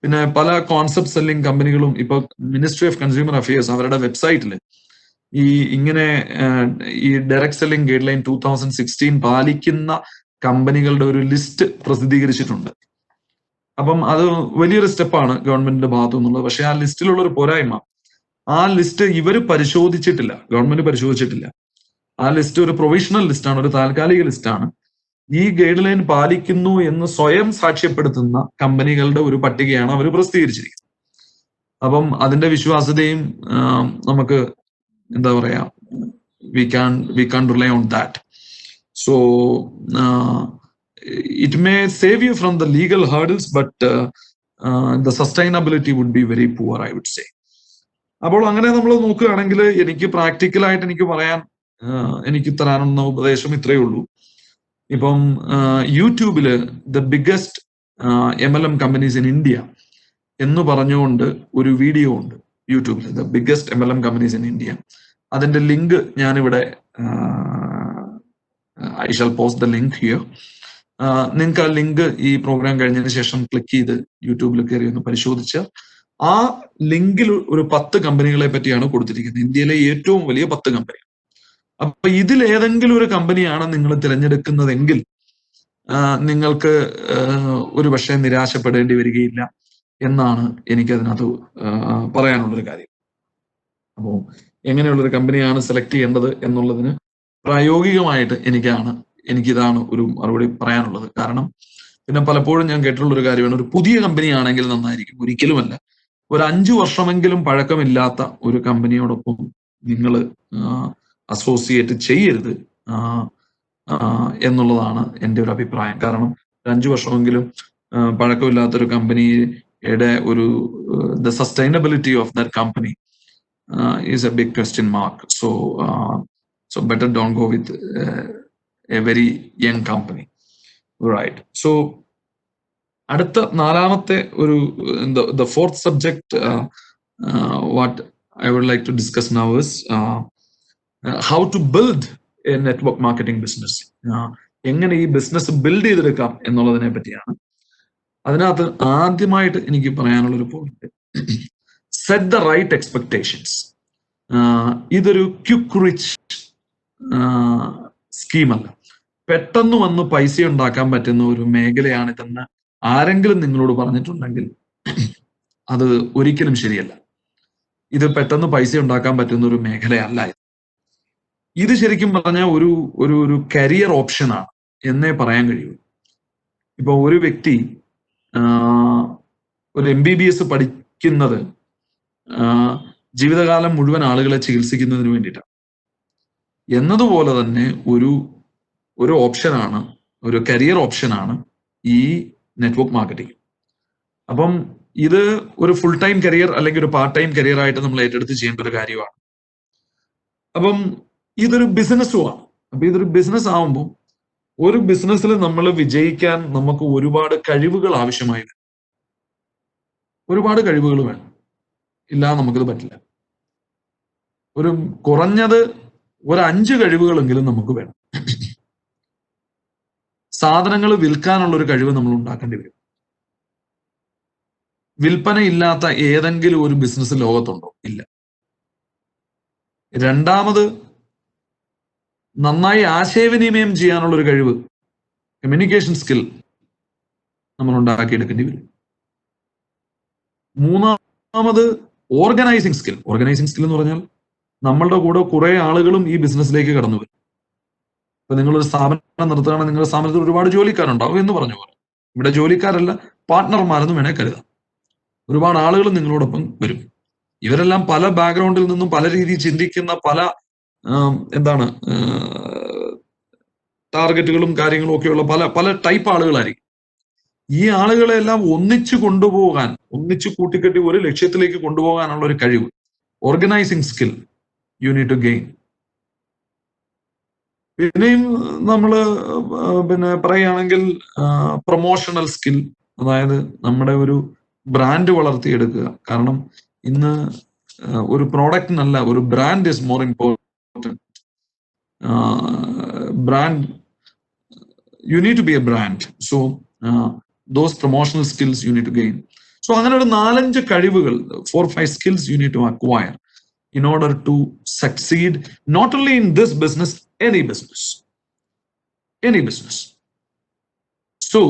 പിന്നെ പല കോൺസെപ്റ്റ് സെല്ലിംഗ് കമ്പനികളും ഇപ്പൊ മിനിസ്ട്രി ഓഫ് കൺസ്യൂമർ അഫയേഴ്സ് അവരുടെ വെബ്സൈറ്റിൽ ഇങ്ങനെ ഈ ഡയറക്ട് സെല്ലിംഗ് ഗൈഡ് ലൈൻ 2016 പാലിക്കുന്ന കമ്പനികളുടെ ഒരു ലിസ്റ്റ് പ്രസിദ്ധീകരിച്ചിട്ടുണ്ട്. അപ്പം അത് വലിയൊരു സ്റ്റെപ്പാണ് ഗവൺമെന്റിന്റെ ഭാഗത്തു നിന്നുള്ളത്. പക്ഷെ ആ ലിസ്റ്റിലുള്ള ഒരു പോരായ്മ, ആ ലിസ്റ്റ് ഇവർ പരിശോധിച്ചിട്ടില്ല, ഗവൺമെന്റ് പരിശോധിച്ചിട്ടില്ല. ആ ലിസ്റ്റ് ഒരു പ്രൊവിഷണൽ ലിസ്റ്റാണ്, ഒരു താൽക്കാലിക ലിസ്റ്റാണ്. ഈ ഗൈഡ് ലൈൻ പാലിക്കുന്നു എന്ന് സ്വയം സാക്ഷ്യപ്പെടുത്തുന്ന കമ്പനികളുടെ ഒരു പട്ടികയാണ് അവർ പ്രസിദ്ധീകരിച്ചിരിക്കുന്നത്. അപ്പം അതിന്റെ വിശ്വാസ്യതയും നമുക്ക് എന്താ പറയാ, we can't rely on that. So it may save you from the legal hurdles, but the sustainability would be very poor, I would say. അപ്പോൾ അങ്ങനെ നമ്മൾ നോക്കുകയാണെങ്കിൽ എനിക്ക് പ്രാക്ടിക്കലായിട്ട് എനിക്ക് തരാനുള്ള ഉപദേശം ഇത്രയേ ഉള്ളൂ. ഇപ്പം യൂട്യൂബില് the biggest MLM companies in India എന്ന് പറഞ്ഞുകൊണ്ട് ഒരു വീഡിയോ ഉണ്ട് യൂട്യൂബിൽ, the biggest MLM companies in India. അതിന്റെ ലിങ്ക് ഞാനിവിടെ I shall post the link here. നിങ്ങൾക്ക് ആ ലിങ്ക് ഈ പ്രോഗ്രാം കഴിഞ്ഞതിന് ശേഷം ക്ലിക്ക് ചെയ്ത് യൂട്യൂബിൽ കയറി ഒന്ന് പരിശോധിച്ച് ആ ലിങ്കിൽ ഒരു 10 കമ്പനികളെ പറ്റിയാണ് കൊടുത്തിരിക്കുന്നത്, ഇന്ത്യയിലെ ഏറ്റവും വലിയ 10 കമ്പനി. അപ്പൊ ഇതിൽ ഏതെങ്കിലും ഒരു കമ്പനിയാണ് നിങ്ങൾ തിരഞ്ഞെടുക്കുന്നതെങ്കിൽ നിങ്ങൾക്ക് ഒരു പക്ഷേ നിരാശപ്പെടേണ്ടി വരികയില്ല എന്നാണ് എനിക്ക് അതിനകത്ത് പറയാനുള്ളൊരു കാര്യം. അപ്പോൾ എങ്ങനെയുള്ളൊരു കമ്പനിയാണ് സെലക്ട് ചെയ്യേണ്ടത് എന്നുള്ളതിന് പ്രായോഗികമായിട്ട് എനിക്കിതാണ് ഒരു മറുപടി പറയാനുള്ളത്. കാരണം പിന്നെ പലപ്പോഴും ഞാൻ കേട്ടിട്ടുള്ളൊരു കാര്യമാണ്, ഒരു പുതിയ കമ്പനി ആണെങ്കിൽ നന്നായിരിക്കും. ഒരിക്കലുമല്ല. ഒരു 5 വർഷമെങ്കിലും പഴക്കമില്ലാത്ത ഒരു കമ്പനിയോടൊപ്പം നിങ്ങൾ അസോസിയേറ്റ് ചെയ്യരുത് എന്നുള്ളതാണ് എൻ്റെ ഒരു അഭിപ്രായം. കാരണം 5 വർഷമെങ്കിലും പഴക്കമില്ലാത്തൊരു കമ്പനിയുടെ ഒരു the sustainability of that company is a big question mark. So better don't go with a very young company, right? So അടുത്ത 4ാമത്തെ ഒരു the fourth subject what I would like to discuss now is how to build a network marketing business. എങ്ങനെ ഈ business build ചെയ്തെടുക്കാം എന്നുള്ളതിനെ പറ്റിയാണ്. അതിനകത്ത് ആദ്യമായിട്ട് എനിക്ക് പറയാനുള്ളൊരു point, set the right expectations. ഇതൊരു ക്വിക്ക് റിച്ച് സ്കീമല്ല. പെട്ടെന്ന് വന്ന് പൈസ ഉണ്ടാക്കാൻ പറ്റുന്ന ഒരു മേഖലയാണിതെന്ന് ആരെങ്കിലും നിങ്ങളോട് പറഞ്ഞിട്ടുണ്ടെങ്കിൽ അത് ഒരിക്കലും ശരിയല്ല. ഇത് പെട്ടെന്ന് പൈസ ഉണ്ടാക്കാൻ പറ്റുന്ന ഒരു മേഖലയല്ല. ഇത് ശരിക്കും പറഞ്ഞാൽ ഒരു കരിയർ ഓപ്ഷനാണ് എന്നേ പറയാൻ കഴിയൂ. ഇപ്പൊ ഒരു വ്യക്തി ഒരു MBBS പഠിക്കുന്നത് ജീവിതകാലം മുഴുവൻ ആളുകളെ ചികിത്സിക്കുന്നതിന് വേണ്ടിയിട്ടാണ് എന്നതുപോലെ തന്നെ ഒരു ഓപ്ഷനാണ്, ഒരു കരിയർ ഓപ്ഷനാണ് ഈ നെറ്റ്വർക്ക് മാർക്കറ്റിംഗ്. അപ്പം ഇത് ഒരു ഫുൾ ടൈം കരിയർ അല്ലെങ്കിൽ ഒരു പാർട്ട് ടൈം കരിയർ ആയിട്ട് നമ്മൾ ഏറ്റെടുത്ത് ചെയ്യേണ്ട ഒരു കാര്യമാണ്. അപ്പം ഇതൊരു ബിസിനസ്സുമാണ്. അപ്പൊ ഇതൊരു ബിസിനസ് ആവുമ്പോൾ ഒരു ബിസിനസ്സിൽ നമ്മൾ വിജയിക്കാൻ നമുക്ക് ഒരുപാട് കഴിവുകൾ ആവശ്യമായി വരും. ഒരുപാട് കഴിവുകൾ വേണം, ഇല്ലാതെ നമുക്കിത് പറ്റില്ല. കുറഞ്ഞത് ഒരു 5 കഴിവുകളെങ്കിലും നമുക്ക് വേണം. സാധനങ്ങൾ വിൽക്കാനുള്ള ഒരു കഴിവ് നമ്മൾ ഉണ്ടാക്കേണ്ടി വരും. വിൽപ്പന ഇല്ലാത്ത ഏതെങ്കിലും ഒരു ബിസിനസ് ലോകത്തുണ്ടോ? ഇല്ല. രണ്ടാമത് നന്നായി ആശയവിനിമയം ചെയ്യാനുള്ള ഒരു കഴിവ്, കമ്മ്യൂണിക്കേഷൻ സ്കിൽ നമ്മൾ ഉണ്ടാക്കിയെടുക്കേണ്ടി വരും. മൂന്നാമത് ഓർഗനൈസിങ് സ്കിൽ. ഓർഗനൈസിങ് സ്കിൽ എന്ന് പറഞ്ഞാൽ നമ്മളുടെ കൂടെ കുറെ ആളുകളും ഈ ബിസിനസ്സിലേക്ക് കടന്നു വരും. ഇപ്പൊ നിങ്ങളൊരു സ്ഥാപനം നിർത്തുകയാണെങ്കിൽ നിങ്ങളുടെ സ്ഥാപനത്തിൽ ഒരുപാട് ജോലിക്കാരുണ്ടാവും എന്ന് പറഞ്ഞ പോലെ ഇവിടെ ജോലിക്കാരല്ല, പാർട്ട്ണർമാരെന്ന് വേണേൽ കരുതാം. ഒരുപാട് ആളുകൾ നിങ്ങളോടൊപ്പം വരും. ഇവരെല്ലാം പല ബാക്ക്ഗ്രൗണ്ടിൽ നിന്നും പല രീതിയിൽ ചിന്തിക്കുന്ന പല എന്താണ് ടാർഗറ്റുകളും കാര്യങ്ങളും ഒക്കെയുള്ള പല പല ടൈപ്പ് ആളുകളായിരിക്കും. ഈ ആളുകളെല്ലാം ഒന്നിച്ചു കൊണ്ടുപോകാൻ, ഒന്നിച്ചു കൂട്ടിക്കെട്ടി ഒരു ലക്ഷ്യത്തിലേക്ക് കൊണ്ടുപോകാനുള്ള ഒരു കഴിവ്, organising skill you need to gain. പിന്നെയും നമ്മൾ പറയുകയാണെങ്കിൽ പ്രൊമോഷണൽ സ്കിൽ, അതായത് നമ്മുടെ ഒരു ബ്രാൻഡ് വളർത്തിയെടുക്കുക. കാരണം ഇന്ന് ഒരു പ്രോഡക്റ്റിനല്ല, ഒരു brand is more important. Brand, you need to be a brand. So those promotional skills you need to gain. So അങ്ങനെ ഒരു 4-5 കഴിവുകൾ, 4-5 skills you need to acquire in order to succeed not only in this business, any business. So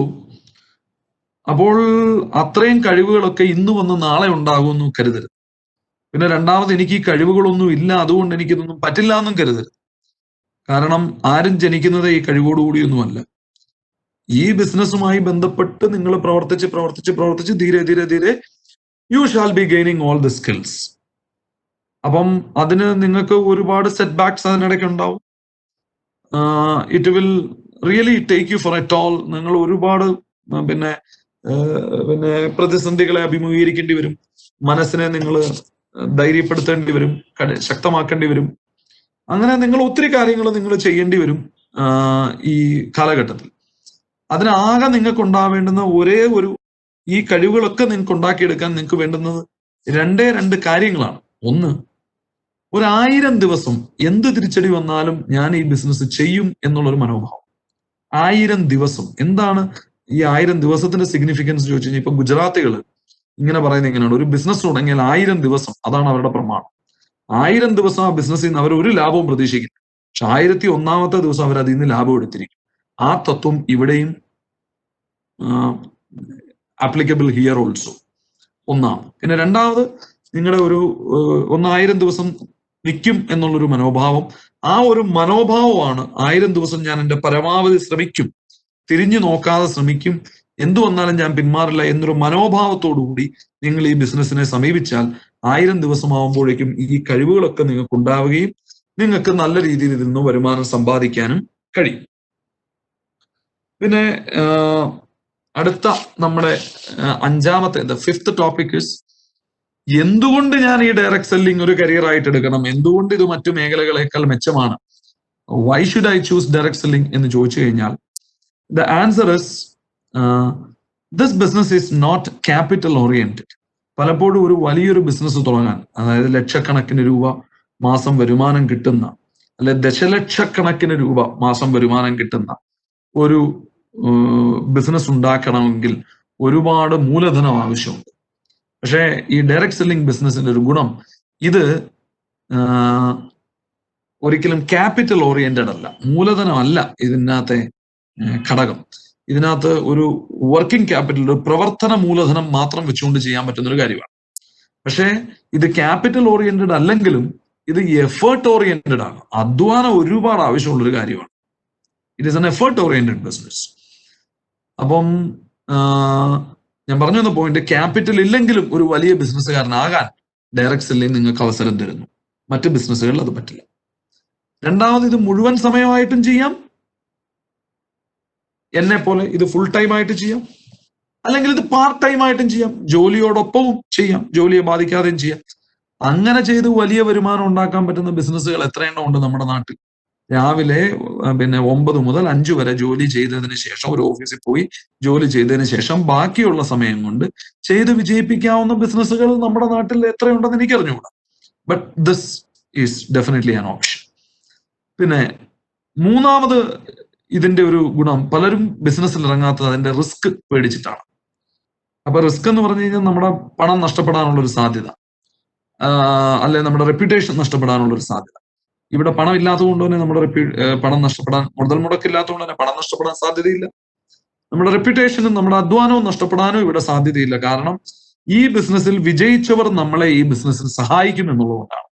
അപ്പോൾ അത്രയും കഴിവുകളൊക്കെ ഇന്ന് വന്ന് നാളെ ഉണ്ടാകുമെന്ന് കരുതരുത്. പിന്നെ രണ്ടാമത് എനിക്ക് ഈ കഴിവുകളൊന്നും ഇല്ല, അതുകൊണ്ട് എനിക്കിതൊന്നും പറ്റില്ല എന്നും കരുതരുത്. കാരണം ആരും ജനിക്കുന്നത് ഈ കഴിവോടുകൂടിയൊന്നുമല്ല. ഈ ബിസിനസ്സുമായി ബന്ധപ്പെട്ട് നിങ്ങൾ പ്രവർത്തിച്ച് ധീരെ you shall be gaining all the skills. അപ്പം അതിന് നിങ്ങൾക്ക് ഒരുപാട് സെറ്റ് ബാക്സ് അതിനിടയ്ക്ക് ഉണ്ടാവും. It will really take you for a toll. നിങ്ങൾ ഒരുപാട് പിന്നെ പ്രതിസന്ധികളെ അഭിമുഖീകരിക്കേണ്ടി വരും. മനസ്സിനെ നിങ്ങൾ ധൈര്യപ്പെടുത്തേണ്ടി വരും, ശക്തമാക്കേണ്ടി വരും. അങ്ങനെ നിങ്ങൾ ഒത്തിരി കാര്യങ്ങൾ നിങ്ങൾ ചെയ്യേണ്ടി വരും ഈ കാലഘട്ടത്തിൽ. അതിനാകെ നിങ്ങൾക്ക് ഉണ്ടാവേണ്ടുന്ന ഒരേ ഒരു, ഈ കഴിവുകളൊക്കെ നിങ്ങൾക്ക് ഉണ്ടാക്കിയെടുക്കാൻ നിങ്ങൾക്ക് വേണ്ടുന്നത് 2 കാര്യങ്ങളാണ്. ഒന്ന്, 1000 ദിവസം എന്ത് തിരിച്ചടി വന്നാലും ഞാൻ ഈ ബിസിനസ് ചെയ്യും എന്നുള്ളൊരു മനോഭാവം. 1000 ദിവസം. എന്താണ് ഈ 1000 ദിവസത്തിന്റെ സിഗ്നിഫിക്കൻസ് ചോദിച്ചു കഴിഞ്ഞാൽ ഇപ്പൊ ഗുജറാത്തികൾ ഇങ്ങനെ പറയുന്നത് എങ്ങനെയാണ്, ഒരു ബിസിനസ് തുടങ്ങിയാൽ 1000 ദിവസം, അതാണ് അവരുടെ പ്രമാണം. 1000 ദിവസം ആ ബിസിനസ്സിൽ നിന്ന് അവർ ഒരു ലാഭവും പ്രതീക്ഷിക്കില്ല. പക്ഷെ 1001ാമത്തെ ദിവസം അവർ അതിൽ നിന്ന് ലാഭം എടുത്തിരിക്കും. ആ തത്വം ഇവിടെയും ആപ്ലിക്കബിൾ ഹിയർ ഓൾസോ. ഒന്നാമത്. പിന്നെ രണ്ടാമത്, നിങ്ങളുടെ ഒരു 1000 ദിവസം നിൽക്കും എന്നുള്ളൊരു മനോഭാവം. ആ ഒരു മനോഭാവമാണ് 1000 ദിവസം ഞാൻ എൻ്റെ പരമാവധി ശ്രമിക്കും, തിരിഞ്ഞു നോക്കാതെ ശ്രമിക്കും, എന്തു വന്നാലും ഞാൻ പിന്മാറില്ല എന്നൊരു മനോഭാവത്തോടുകൂടി നിങ്ങൾ ഈ ബിസിനസ്സിനെ സമീപിച്ചാൽ 1000 ദിവസമാകുമ്പോഴേക്കും ഈ കഴിവുകളൊക്കെ നിങ്ങൾക്ക് ഉണ്ടാവുകയും നിങ്ങൾക്ക് നല്ല രീതിയിൽ ഇതിൽ നിന്ന് വരുമാനം സമ്പാദിക്കാനും കഴിയും. പിന്നെ അടുത്ത നമ്മുടെ 5ാമത്തെ, ദ 5th ടോപ്പിക് ഇസ്, എന്തുകൊണ്ട് ഞാൻ ഈ ഡയറക്ട് സെല്ലിംഗ് ഒരു കരിയർ ആയിട്ട് എടുക്കണം, എന്തുകൊണ്ട് ഇത് മറ്റു മേഖലകളേക്കാൾ മെച്ചമാണ്, why should I choose direct selling എന്ന് ചോദിച്ചു കഴിഞ്ഞാൽ, the answer is this business is not capital oriented. പലപ്പോഴും ഒരു വലിയൊരു ബിസിനസ് തുടങ്ങാൻ, അതായത് ലക്ഷക്കണക്കിന് രൂപ മാസം വരുമാനം കിട്ടുന്ന, അല്ലെ ദശലക്ഷക്കണക്കിന് രൂപ മാസം വരുമാനം കിട്ടുന്ന ഒരു ബിസിനസ് ഉണ്ടാക്കണമെങ്കിൽ ഒരുപാട് മൂലധനം ആവശ്യമുണ്ട്. പക്ഷേ ഈ ഡയറക്ട് സെല്ലിംഗ് ബിസിനസിന്റെ ഒരു ഗുണം, ഇത് ഒരിക്കലും ക്യാപിറ്റൽ ഓറിയന്റഡ് അല്ല, മൂലധനം അല്ല ഇതിനകത്തെ ഘടകം. ഇതിനകത്ത് ഒരു വർക്കിംഗ് ക്യാപിറ്റൽ, ഒരു പ്രവർത്തന മൂലധനം മാത്രം വെച്ചുകൊണ്ട് ചെയ്യാൻ പറ്റുന്ന ഒരു കാര്യമാണ്. പക്ഷേ ഇത് ക്യാപിറ്റൽ ഓറിയന്റഡ് അല്ലെങ്കിലും ഇത് എഫേർട്ട് ഓറിയന്റഡ് ആണ്. അധ്വാനം ഒരുപാട് ആവശ്യമുള്ളൊരു കാര്യമാണ്. It is N effort oriented business. അപ്പം ഞാൻ പറഞ്ഞു വന്ന പോയിന്റ്, ക്യാപിറ്റൽ ഇല്ലെങ്കിലും ഒരു വലിയ ബിസിനസ്സുകാരനാകാൻ ഡയറക്ട് സെല്ലിംഗ് നിങ്ങൾക്ക് അവസരം തരുന്നു. മറ്റ് ബിസിനസ്സുകളിൽ അത് പറ്റില്ല. രണ്ടാമത്, ഇത് മുഴുവൻ സമയമായിട്ടും ചെയ്യാം, എന്നെ പോലെ ഇത് ഫുൾ ടൈം ആയിട്ട് ചെയ്യാം, അല്ലെങ്കിൽ ഇത് പാർട്ട് ടൈം ആയിട്ടും ചെയ്യാം, ജോലിയോടൊപ്പവും ചെയ്യാം, ജോലിയെ ബാധിക്കാതെയും ചെയ്യാം. അങ്ങനെ ചെയ്ത് വലിയ വരുമാനം ഉണ്ടാക്കാൻ പറ്റുന്ന ബിസിനസ്സുകൾ എത്രയെണ്ണം ഉണ്ട് നമ്മുടെ നാട്ടിൽ. രാവിലെ 9 മുതൽ 5 വരെ ജോലി ചെയ്തതിന് ശേഷം, ഒരു ഓഫീസിൽ പോയി ജോലി ചെയ്തതിന് ശേഷം ബാക്കിയുള്ള സമയം കൊണ്ട് ചെയ്ത് വിജയിപ്പിക്കാവുന്ന ബിസിനസ്സുകൾ നമ്മുടെ നാട്ടിൽ എത്രയുണ്ടെന്ന് എനിക്ക് അറിഞ്ഞുകൂടാ. But this is definitely an option. പിന്നെ മൂന്നാമത്, ഇതിന്റെ ഒരു ഗുണം, പലരും ബിസിനസ്സിൽ ഇറങ്ങാത്തത് അതിന്റെ റിസ്ക് പേടിച്ചിട്ടാണ്. അപ്പൊ റിസ്ക് എന്ന് പറഞ്ഞു കഴിഞ്ഞാൽ നമ്മുടെ പണം നഷ്ടപ്പെടാനുള്ള ഒരു സാധ്യത, അല്ലെ നമ്മുടെ റെപ്യൂട്ടേഷൻ നഷ്ടപ്പെടാനുള്ള ഒരു സാധ്യത. ഇവിടെ പണം ഇല്ലാത്തതുകൊണ്ട് തന്നെ നമ്മുടെ പണം നഷ്ടപ്പെടാൻ, മുതൽ മുടക്കില്ലാത്തതുകൊണ്ട് തന്നെ പണം നഷ്ടപ്പെടാൻ സാധ്യതയില്ല. നമ്മുടെ റെപ്യൂട്ടേഷനും നമ്മുടെ അധ്വാനവും നഷ്ടപ്പെടാനും ഇവിടെ സാധ്യതയില്ല. കാരണം ഈ ബിസിനസ്സിൽ വിജയിച്ചവർ നമ്മളെ ഈ ബിസിനസ്സിൽ സഹായിക്കും എന്നുള്ളതുകൊണ്ടാണ്.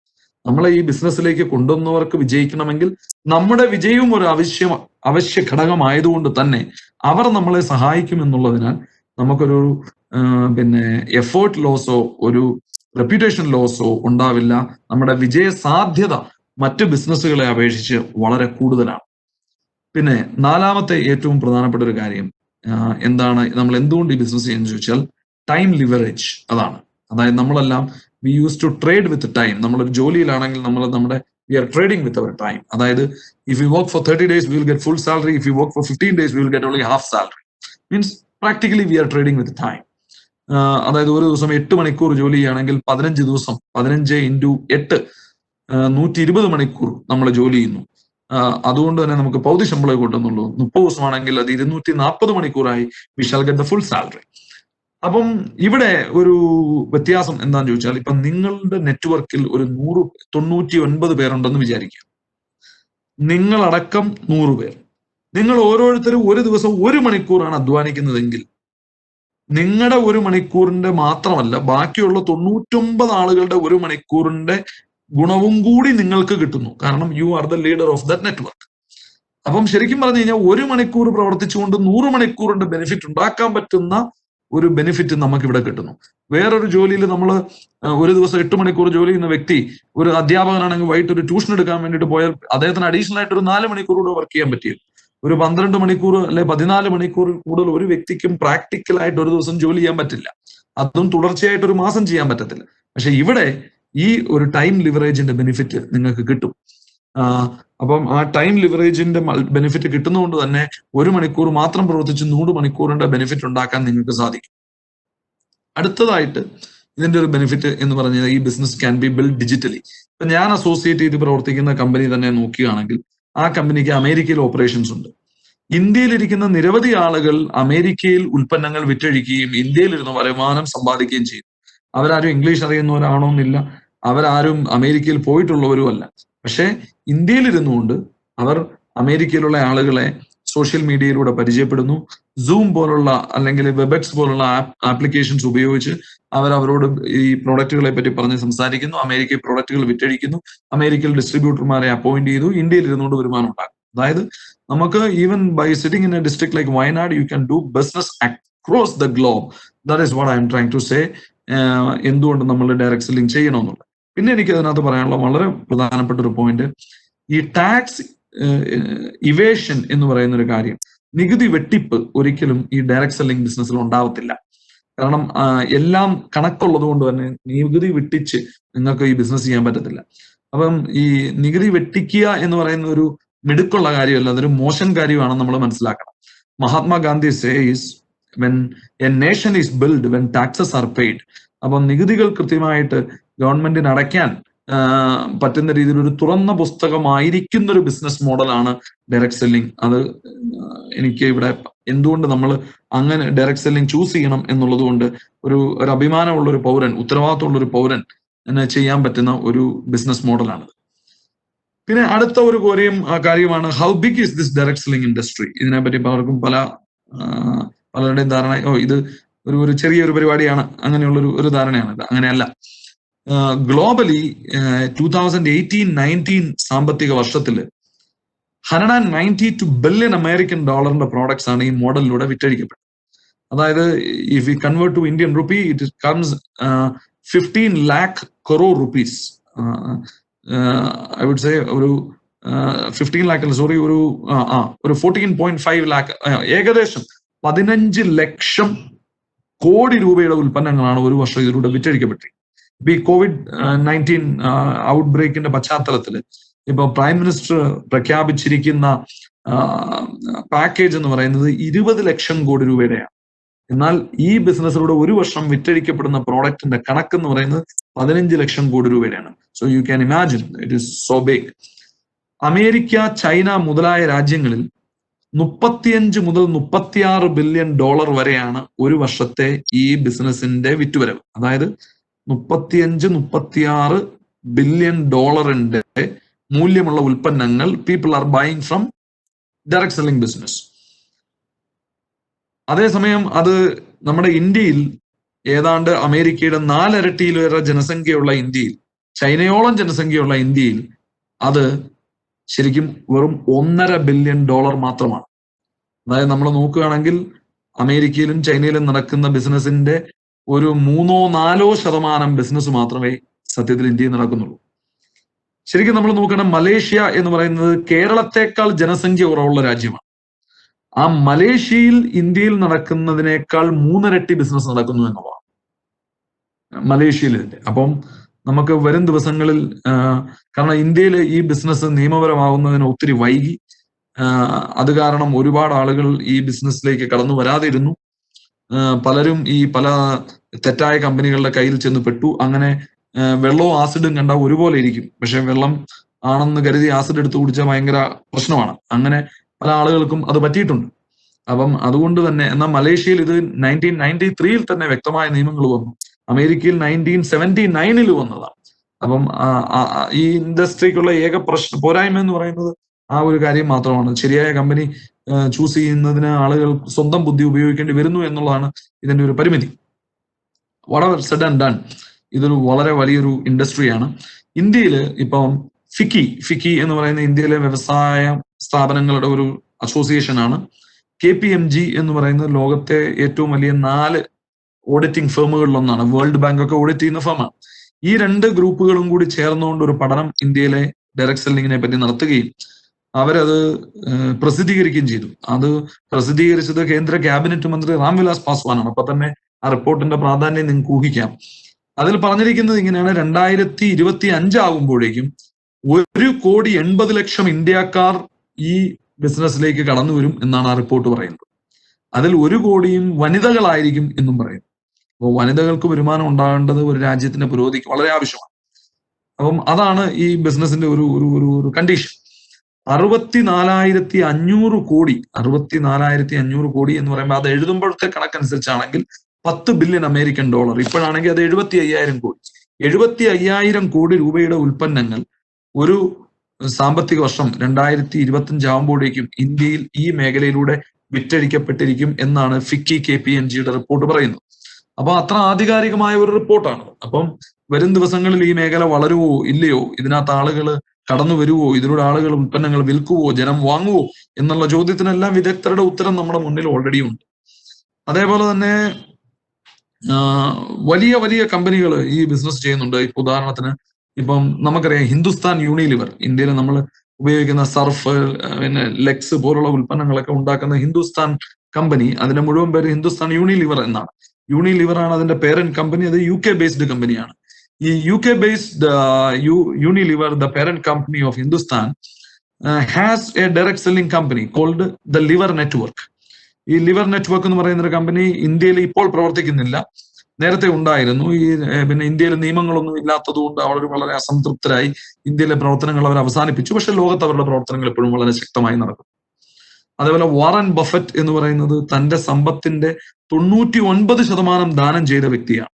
നമ്മളെ ഈ ബിസിനസ്സിലേക്ക് കൊണ്ടുവന്നവർക്ക് വിജയിക്കണമെങ്കിൽ നമ്മുടെ വിജയവും ഒരു അവശ്യ ഘടകമായതുകൊണ്ട് തന്നെ അവർ നമ്മളെ സഹായിക്കും എന്നുള്ളതിനാൽ നമുക്കൊരു എഫേർട്ട് ലോസോ ഒരു റെപ്യൂട്ടേഷൻ ലോസോ ഉണ്ടാവില്ല. നമ്മുടെ വിജയ സാധ്യത മറ്റ് ബിസിനസ്സുകളെ അപേക്ഷിച്ച് വളരെ കൂടുതലാണ്. പിന്നെ നാലാമത്തെ ഏറ്റവും പ്രധാനപ്പെട്ട ഒരു കാര്യം എന്താണ്, നമ്മൾ എന്തുകൊണ്ട് ഈ ബിസിനസ് ചെയ്യുന്നത് ചോദിച്ചാൽ ടൈം ലിവറേജ്. അതാണ്. അതായത് നമ്മളെല്ലാം we use to trade with time. നമ്മളൊരു ജോലിയിലാണെങ്കിൽ we are trading with our time. അതായത് if you work for 30 days we will get full salary, if you work for 15 days we will get only half salary. Means practically we are trading with time. അതായത് ഒരു ദിവസം 8 മണിക്കൂർ ജോലി ചെയ്യുകയാണെങ്കിൽ 15 ദിവസം 15 into 8 120 മണിക്കൂർ നമ്മൾ ജോലി ചെയ്യുന്നു. അതുകൊണ്ട് തന്നെ നമുക്ക് പൗതി ശമ്പളം കിട്ടുന്നുള്ളൂ. 30 ദിവസമാണെങ്കിൽ അത് 240 മണിക്കൂറായി we shall get the full salary. അപ്പം ഇവിടെ ഒരു വ്യത്യാസം എന്താന്ന് ചോദിച്ചാൽ, ഇപ്പൊ നിങ്ങളുടെ നെറ്റ്വർക്കിൽ ഒരു 199 പേരുണ്ടെന്ന് വിചാരിക്കുക. നിങ്ങളടക്കം 100 പേർ. നിങ്ങൾ ഓരോരുത്തരും ഒരു ദിവസം 1 മണിക്കൂറാണ് അധ്വാനിക്കുന്നതെങ്കിൽ നിങ്ങളുടെ 1 മണിക്കൂറിന്റെ മാത്രമല്ല, ബാക്കിയുള്ള 99 ആളുകളുടെ 1 മണിക്കൂറിന്റെ ഗുണവും കൂടി നിങ്ങൾക്ക് കിട്ടുന്നു. കാരണം you are the leader of that network. അപ്പം ശരിക്കും പറഞ്ഞു കഴിഞ്ഞാൽ 1 മണിക്കൂർ പ്രവർത്തിച്ചുകൊണ്ട് 100 മണിക്കൂറിന്റെ ബെനിഫിറ്റ് ഉണ്ടാക്കാൻ പറ്റുന്ന ഒരു ബെനിഫിറ്റ് നമുക്ക് ഇവിടെ കിട്ടുന്നു. വേറൊരു ജോലിയിൽ നമ്മൾ ഒരു ദിവസം 8 മണിക്കൂർ ജോലി ചെയ്യുന്ന വ്യക്തി ഒരു അധ്യാപകനാണെങ്കിൽ വൈകിട്ട് ഒരു ട്യൂഷൻ എടുക്കാൻ വേണ്ടിയിട്ട് പോയാൽ അദ്ദേഹത്തിന് അഡീഷണൽ ആയിട്ട് ഒരു 4 മണിക്കൂർ കൂടെ വർക്ക് ചെയ്യാൻ പറ്റിയത്. ഒരു 12 മണിക്കൂർ അല്ലെ 14 മണിക്കൂർ കൂടുതൽ ഒരു വ്യക്തിക്കും പ്രാക്ടിക്കലായിട്ട് ഒരു ദിവസം ജോലി ചെയ്യാൻ പറ്റില്ല. അതും തുടർച്ചയായിട്ട് ഒരു മാസം ചെയ്യാൻ പറ്റത്തില്ല. പക്ഷെ ഇവിടെ ഈ ഒരു ടൈം ലിവറേജിന്റെ ബെനിഫിറ്റ് നിങ്ങൾക്ക് കിട്ടും. അപ്പം ആ ടൈം ലിവറേജിന്റെ ബെനിഫിറ്റ് കിട്ടുന്നതുകൊണ്ട് തന്നെ 1 മണിക്കൂർ മാത്രം പ്രവർത്തിച്ച് 100 മണിക്കൂറിന്റെ ബെനിഫിറ്റ് ഉണ്ടാക്കാൻ നിങ്ങൾക്ക് സാധിക്കും. അടുത്തതായിട്ട് ഇതിന്റെ ഒരു ബെനിഫിറ്റ് എന്ന് പറഞ്ഞാൽ ഈ business can be build digitally. ഇപ്പൊ ഞാൻ അസോസിയേറ്റ് ചെയ്ത് പ്രവർത്തിക്കുന്ന കമ്പനി തന്നെ നോക്കുകയാണെങ്കിൽ ആ കമ്പനിക്ക് അമേരിക്കയിൽ ഓപ്പറേഷൻസ് ഉണ്ട്. ഇന്ത്യയിലിരിക്കുന്ന നിരവധി ആളുകൾ അമേരിക്കയിൽ ഉൽപ്പന്നങ്ങൾ വിറ്റഴിക്കുകയും ഇന്ത്യയിലിരുന്ന് വരുമാനം സമ്പാദിക്കുകയും ചെയ്യും. അവരാരും ഇംഗ്ലീഷ് അറിയുന്നവരാണോ എന്നില്ല, അവരാരും അമേരിക്കയിൽ പോയിട്ടുള്ളവരും അല്ല. പക്ഷെ ഇന്ത്യയിലിരുന്നുകൊണ്ട് അവർ അമേരിക്കയിലുള്ള ആളുകളെ സോഷ്യൽ മീഡിയയിലൂടെ പരിചയപ്പെടുന്നു. സൂം പോലുള്ള അല്ലെങ്കിൽ വെബെക്സ് പോലുള്ള ആപ്ലിക്കേഷൻസ് ഉപയോഗിച്ച് അവരോട് ഈ പ്രോഡക്റ്റുകളെ പറ്റി പറഞ്ഞ് സംസാരിക്കുന്നു. അമേരിക്കയിൽ പ്രോഡക്റ്റുകൾ വിറ്റഴിക്കുന്നു. അമേരിക്കയിൽ ഡിസ്ട്രിബ്യൂട്ടർമാരെ അപ്പോയിന്റ് ചെയ്തു. ഇന്ത്യയിൽ ഇരുന്നുകൊണ്ട് വരുമാനം ഉണ്ടാക്കും. അതായത് നമുക്ക് even by sitting in a district like Wayanad you can do business across the globe. That is what I am trying to say. എന്തുകൊണ്ട് നമ്മൾ ഡയറക്ട് സെല്ലിംഗ് ചെയ്യണമെന്നുള്ളത്. പിന്നെ എനിക്ക് അതിനകത്ത് പറയാനുള്ള വളരെ പ്രധാനപ്പെട്ട ഒരു പോയിന്റ്, ഈ ടാക്സ് ഇവേഷൻ എന്ന് പറയുന്ന ഒരു കാര്യം, നികുതി വെട്ടിപ്പ് ഒരിക്കലും ഈ ഡയറക്ട് സെല്ലിംഗ് ബിസിനസ്സിൽ ഉണ്ടാവത്തില്ല. കാരണം എല്ലാം കണക്കുള്ളത് കൊണ്ട് തന്നെ നികുതി വെട്ടിച്ച് നിങ്ങൾക്ക് ഈ ബിസിനസ് ചെയ്യാൻ പറ്റത്തില്ല. അപ്പം ഈ നികുതി വെട്ടിക്കുക എന്ന് പറയുന്ന ഒരു മിടുക്കുള്ള കാര്യമല്ല, അതൊരു മോശം കാര്യമാണെന്ന് നമ്മൾ മനസ്സിലാക്കണം. Mahatma Gandhi says when A nation is build when taxes are paid. അപ്പം നികുതികൾ കൃത്യമായിട്ട് ഗവൺമെന്റിന് അടയ്ക്കാൻ പറ്റുന്ന രീതിയിൽ ഒരു തുറന്ന പുസ്തകമായിരിക്കുന്ന ഒരു ബിസിനസ് മോഡലാണ് ഡയറക്ട് സെല്ലിംഗ്. അത് എനിക്ക് ഇവിടെ എന്തുകൊണ്ട് നമ്മൾ അങ്ങനെ ഡയറക്ട് സെല്ലിംഗ് ചൂസ് ചെയ്യണം എന്നുള്ളത് കൊണ്ട് ഒരു അഭിമാനമുള്ള ഒരു പൗരൻ, ഉത്തരവാദിത്തമുള്ള ഒരു പൗരൻ ചെയ്യാൻ പറ്റുന്ന ഒരു ബിസിനസ് മോഡലാണിത്. പിന്നെ അടുത്ത ഒരു കാര്യമാണ് how big is this direct selling industry. ഇതിനെപ്പറ്റി പലർക്കും പലരുടെയും ധാരണ ഇത് ഒരു ചെറിയൊരു പരിപാടിയാണ്, അങ്ങനെയുള്ള ഒരു ധാരണയാണ്. അങ്ങനെയല്ല. ഗ്ലോബലി 2018-19 സാമ്പത്തിക വർഷത്തിൽ $192 ബില്യൺ അമേരിക്കൻ ഡോളറിന്റെ പ്രോഡക്ട്സ് ആണ് ഈ മോഡലിലൂടെ വിറ്റഴിക്കപ്പെട്ടത്. അതായത് if you convert to Indian rupee it comes 15 lakh crore rupees. I would say ഒരു 15 lakh അല്ല, സോറി, ഒരു 14.5 lakh, ഏകദേശം 15 ലക്ഷം കോടി രൂപയുടെ ഉൽപ്പന്നങ്ങളാണ് ഒരു വർഷം ഇതിലൂടെ വിറ്റഴിക്കപ്പെട്ടത്. ഇപ്പൊ ഈ COVID-19 ഔട്ട് ബ്രേക്കിന്റെ പശ്ചാത്തലത്തിൽ ഇപ്പൊ പ്രൈം മിനിസ്റ്റർ പ്രഖ്യാപിച്ചിരിക്കുന്ന പാക്കേജ് എന്ന് പറയുന്നത് 20 ലക്ഷം കോടി രൂപയുടെയാണ്. എന്നാൽ ഈ ബിസിനസ്സിലൂടെ ഒരു വർഷം വിറ്റഴിക്കപ്പെടുന്ന പ്രോഡക്റ്റിന്റെ കണക്ക് എന്ന് പറയുന്നത് 15 ലക്ഷം കോടി രൂപയുടെയാണ്. So you can imagine it is so big. America, China മുതലായ രാജ്യങ്ങളിൽ 35 മുതൽ 36 ബില്യൺ ഡോളർ വരെയാണ് ഒരു വർഷത്തെ ഈ ബിസിനസിന്റെ വിറ്റുവരവ്. അതായത് 35-36 ബില്യൺ ഡോളറിന്റെ മൂല്യമുള്ള ഉൽപ്പന്നങ്ങൾ people are buying from direct selling business. അതേസമയം അത് നമ്മുടെ ഇന്ത്യയിൽ ഏതാണ്ട് അമേരിക്കയുടെ 4 ഇരട്ടിയിലേറെ ജനസംഖ്യയുള്ള ഇന്ത്യയിൽ, ചൈനയോളം ജനസംഖ്യയുള്ള ഇന്ത്യയിൽ അത് ശരിക്കും വെറും $1.5 ബില്യൺ മാത്രമാണ്. അതായത് നമ്മൾ നോക്കുകയാണെങ്കിൽ അമേരിക്കയിലും ചൈനയിലും നടക്കുന്ന ബിസിനസിന്റെ ഒരു 3-4% ബിസിനസ് മാത്രമേ സത്യത്തിൽ ഇന്ത്യയിൽ നടക്കുന്നുള്ളൂ. ശരിക്കും നമ്മൾ നോക്കണം, മലേഷ്യ എന്ന് പറയുന്നത് കേരളത്തെക്കാൾ ജനസംഖ്യ കുറവുള്ള രാജ്യമാണ്. ആ മലേഷ്യയിൽ ഇന്ത്യയിൽ നടക്കുന്നതിനേക്കാൾ 3 ഇരട്ടി ബിസിനസ് നടക്കുന്നു എന്നുള്ളതാണ് മലേഷ്യയിൽ. അപ്പം നമുക്ക് വരും ദിവസങ്ങളിൽ, കാരണം ഇന്ത്യയിൽ ഈ ബിസിനസ് നിയമപരമാവുന്നതിന് ഒത്തിരി വൈകി, അത് കാരണം ഒരുപാട് ആളുകൾ ഈ ബിസിനസ്സിലേക്ക് കടന്നു വരാതിരുന്നു. പലരും ഈ പല തെറ്റായ കമ്പനികളുടെ കയ്യിൽ ചെന്ന് പെട്ടു. അങ്ങനെ വെള്ളവും ആസിഡും കണ്ടാൽ ഒരുപോലെ ഇരിക്കും, പക്ഷെ വെള്ളം ആണെന്ന് കരുതി ആസിഡ് എടുത്ത് കുടിച്ചാൽ ഭയങ്കര പ്രശ്നമാണ്. അങ്ങനെ പല ആളുകൾക്കും അത് പറ്റിയിട്ടുണ്ട്. അപ്പം അതുകൊണ്ട് തന്നെ, എന്നാൽ മലേഷ്യയിൽ ഇത് 1993 തന്നെ വ്യക്തമായ നിയമങ്ങൾ വന്നു. അമേരിക്കയിൽ 1979 വന്നതാണ്. അപ്പം ഈ ഇൻഡസ്ട്രിക്കുള്ള ഏക പോരായ്മ എന്ന് പറയുന്നത് ആ ഒരു കാര്യം മാത്രമാണ്. ശരിയായ കമ്പനി ചൂസ് ചെയ്യുന്നതിന് ആളുകൾ സ്വന്തം ബുദ്ധി ഉപയോഗിക്കേണ്ടി വരുന്നു എന്നുള്ളതാണ് ഇതിന്റെ ഒരു പരിമിതി. whatever said and done, ഇതൊരു വളരെ വലിയൊരു ഇൻഡസ്ട്രിയാണ്. ഇന്ത്യയിൽ ഇപ്പം ഫിക്കി എന്ന് പറയുന്ന ഇന്ത്യയിലെ വ്യവസായ സ്ഥാപനങ്ങളുടെ ഒരു അസോസിയേഷൻ ആണ്. KPMG എന്ന് പറയുന്നത് ലോകത്തെ ഏറ്റവും വലിയ 4 ഓഡിറ്റിംഗ് ഫേമുകളിലൊന്നാണ്. വേൾഡ് ബാങ്ക് ഒക്കെ ഓഡിറ്റ് ചെയ്യുന്ന ഫേമാണ്. ഈ 2 ഗ്രൂപ്പുകളും കൂടി ചേർന്നുകൊണ്ട് ഒരു പഠനം ഇന്ത്യയിലെ ഡയറക്ട് സെല്ലിങ്ങിനെ പറ്റി നടത്തുകയും അവരത് പ്രസിദ്ധീകരിക്കുകയും ചെയ്തു. അത് പ്രസിദ്ധീകരിച്ചത് കേന്ദ്ര ക്യാബിനറ്റ് മന്ത്രി രാംവിലാസ് പാസ്വാനാണ്. അപ്പൊ തന്നെ ആ റിപ്പോർട്ടിന്റെ പ്രാധാന്യം നിങ്ങൾക്ക് ഊഹിക്കാം. അതിൽ പറഞ്ഞിരിക്കുന്നത് ഇങ്ങനെയാണ്: 2025 ആകുമ്പോഴേക്കും 1,80,00,000 ഇന്ത്യക്കാർ ഈ ബിസിനസ്സിലേക്ക് കടന്നു വരും എന്നാണ് ആ റിപ്പോർട്ട് പറയുന്നത്. അതിൽ 1 കോടിയും വനിതകളായിരിക്കും എന്നും പറയുന്നു. അപ്പോൾ വനിതകൾക്ക് വരുമാനം ഉണ്ടാകേണ്ടത് ഒരു രാജ്യത്തിന്റെ പുരോഗതിക്ക് വളരെ ആവശ്യമാണ്. അപ്പം അതാണ് ഈ ബിസിനസിന്റെ ഒരു കണ്ടീഷൻ. 64,500 കോടി 64,500 കോടി എന്ന് പറയുമ്പോൾ അത് എഴുതുമ്പോഴത്തെ കണക്കനുസരിച്ചാണെങ്കിൽ $10 ബില്യൺ അമേരിക്കൻ. ഇപ്പോഴാണെങ്കിൽ അത് 75,000 കോടി. 75,000 കോടി രൂപയുടെ ഉൽപ്പന്നങ്ങൾ ഒരു സാമ്പത്തിക വർഷം 2025 ആകുമ്പോഴേക്കും ഇന്ത്യയിൽ ഈ മേഖലയിലൂടെ വിറ്റഴിക്കപ്പെട്ടിരിക്കും എന്നാണ് ഫിക്കി KPMGയുടെ റിപ്പോർട്ട് പറയുന്നത്. അപ്പൊ അത്ര ആധികാരികമായ ഒരു റിപ്പോർട്ടാണ്. അപ്പം വരും ദിവസങ്ങളിൽ ഈ മേഖല വളരുവോ ഇല്ലയോ, ഇതിനകത്ത് ആളുകൾ കടന്നു വരുവോ, ഇതിലൂടെ ആളുകൾ ഉൽപ്പന്നങ്ങൾ വിൽക്കുവോ, ജനം വാങ്ങുവോ എന്നുള്ള ചോദ്യത്തിനെല്ലാം വിദഗ്ധരുടെ ഉത്തരം നമ്മുടെ മുന്നിൽ ഓൾറെഡി ഉണ്ട്. അതേപോലെ തന്നെ വലിയ വലിയ കമ്പനികൾ ഈ ബിസിനസ് ചെയ്യുന്നുണ്ട്. ഇപ്പൊ ഉദാഹരണത്തിന് ഇപ്പം നമുക്കറിയാം ഹിന്ദുസ്ഥാൻ യൂണിലിവർ, ഇന്ത്യയിൽ നമ്മൾ ഉപയോഗിക്കുന്ന സർഫ്, പിന്നെ ലെക്സ് പോലുള്ള ഉൽപ്പന്നങ്ങളൊക്കെ ഉണ്ടാക്കുന്ന ഹിന്ദുസ്ഥാൻ കമ്പനി, അതിന്റെ മുഴുവൻ പേര് ഹിന്ദുസ്ഥാൻ യൂണിലിവർ എന്നാണ്. യൂണിലിവർ ആണ് അതിന്റെ പേരന്റ് കമ്പനി. അത് UK ബേസ്ഡ് കമ്പനിയാണ്. ഈ UK based Unilever, the parent company of Hindustan, has a direct selling company called the Lever Network. ഈ ലിവർ നെറ്റ്വർക്ക് എന്ന് പറയുന്ന ഒരു കമ്പനി ഇന്ത്യയിൽ ഇപ്പോൾ പ്രവർത്തിക്കുന്നില്ല, നേരത്തെ ഉണ്ടായിരുന്നു. പിന്നെ ഇന്ത്യയിൽ നിയമങ്ങളൊന്നും ഇല്ലാത്തതുകൊണ്ട് അവർ വളരെ അസംതൃപ്തരായി ഇന്ത്യയിലെ പ്രവർത്തനങ്ങൾ അവർ അവസാനിപ്പിച്ചു. പക്ഷെ ലോകത്ത് അവരുടെ പ്രവർത്തനങ്ങൾ എപ്പോഴും വളരെ ശക്തമായി നടക്കും. അതേപോലെ വാറൻ ബഫറ്റ് എന്ന് പറയുന്നത് തന്റെ സമ്പത്തിന്റെ 99% ദാനം ചെയ്ത വ്യക്തിയാണ്.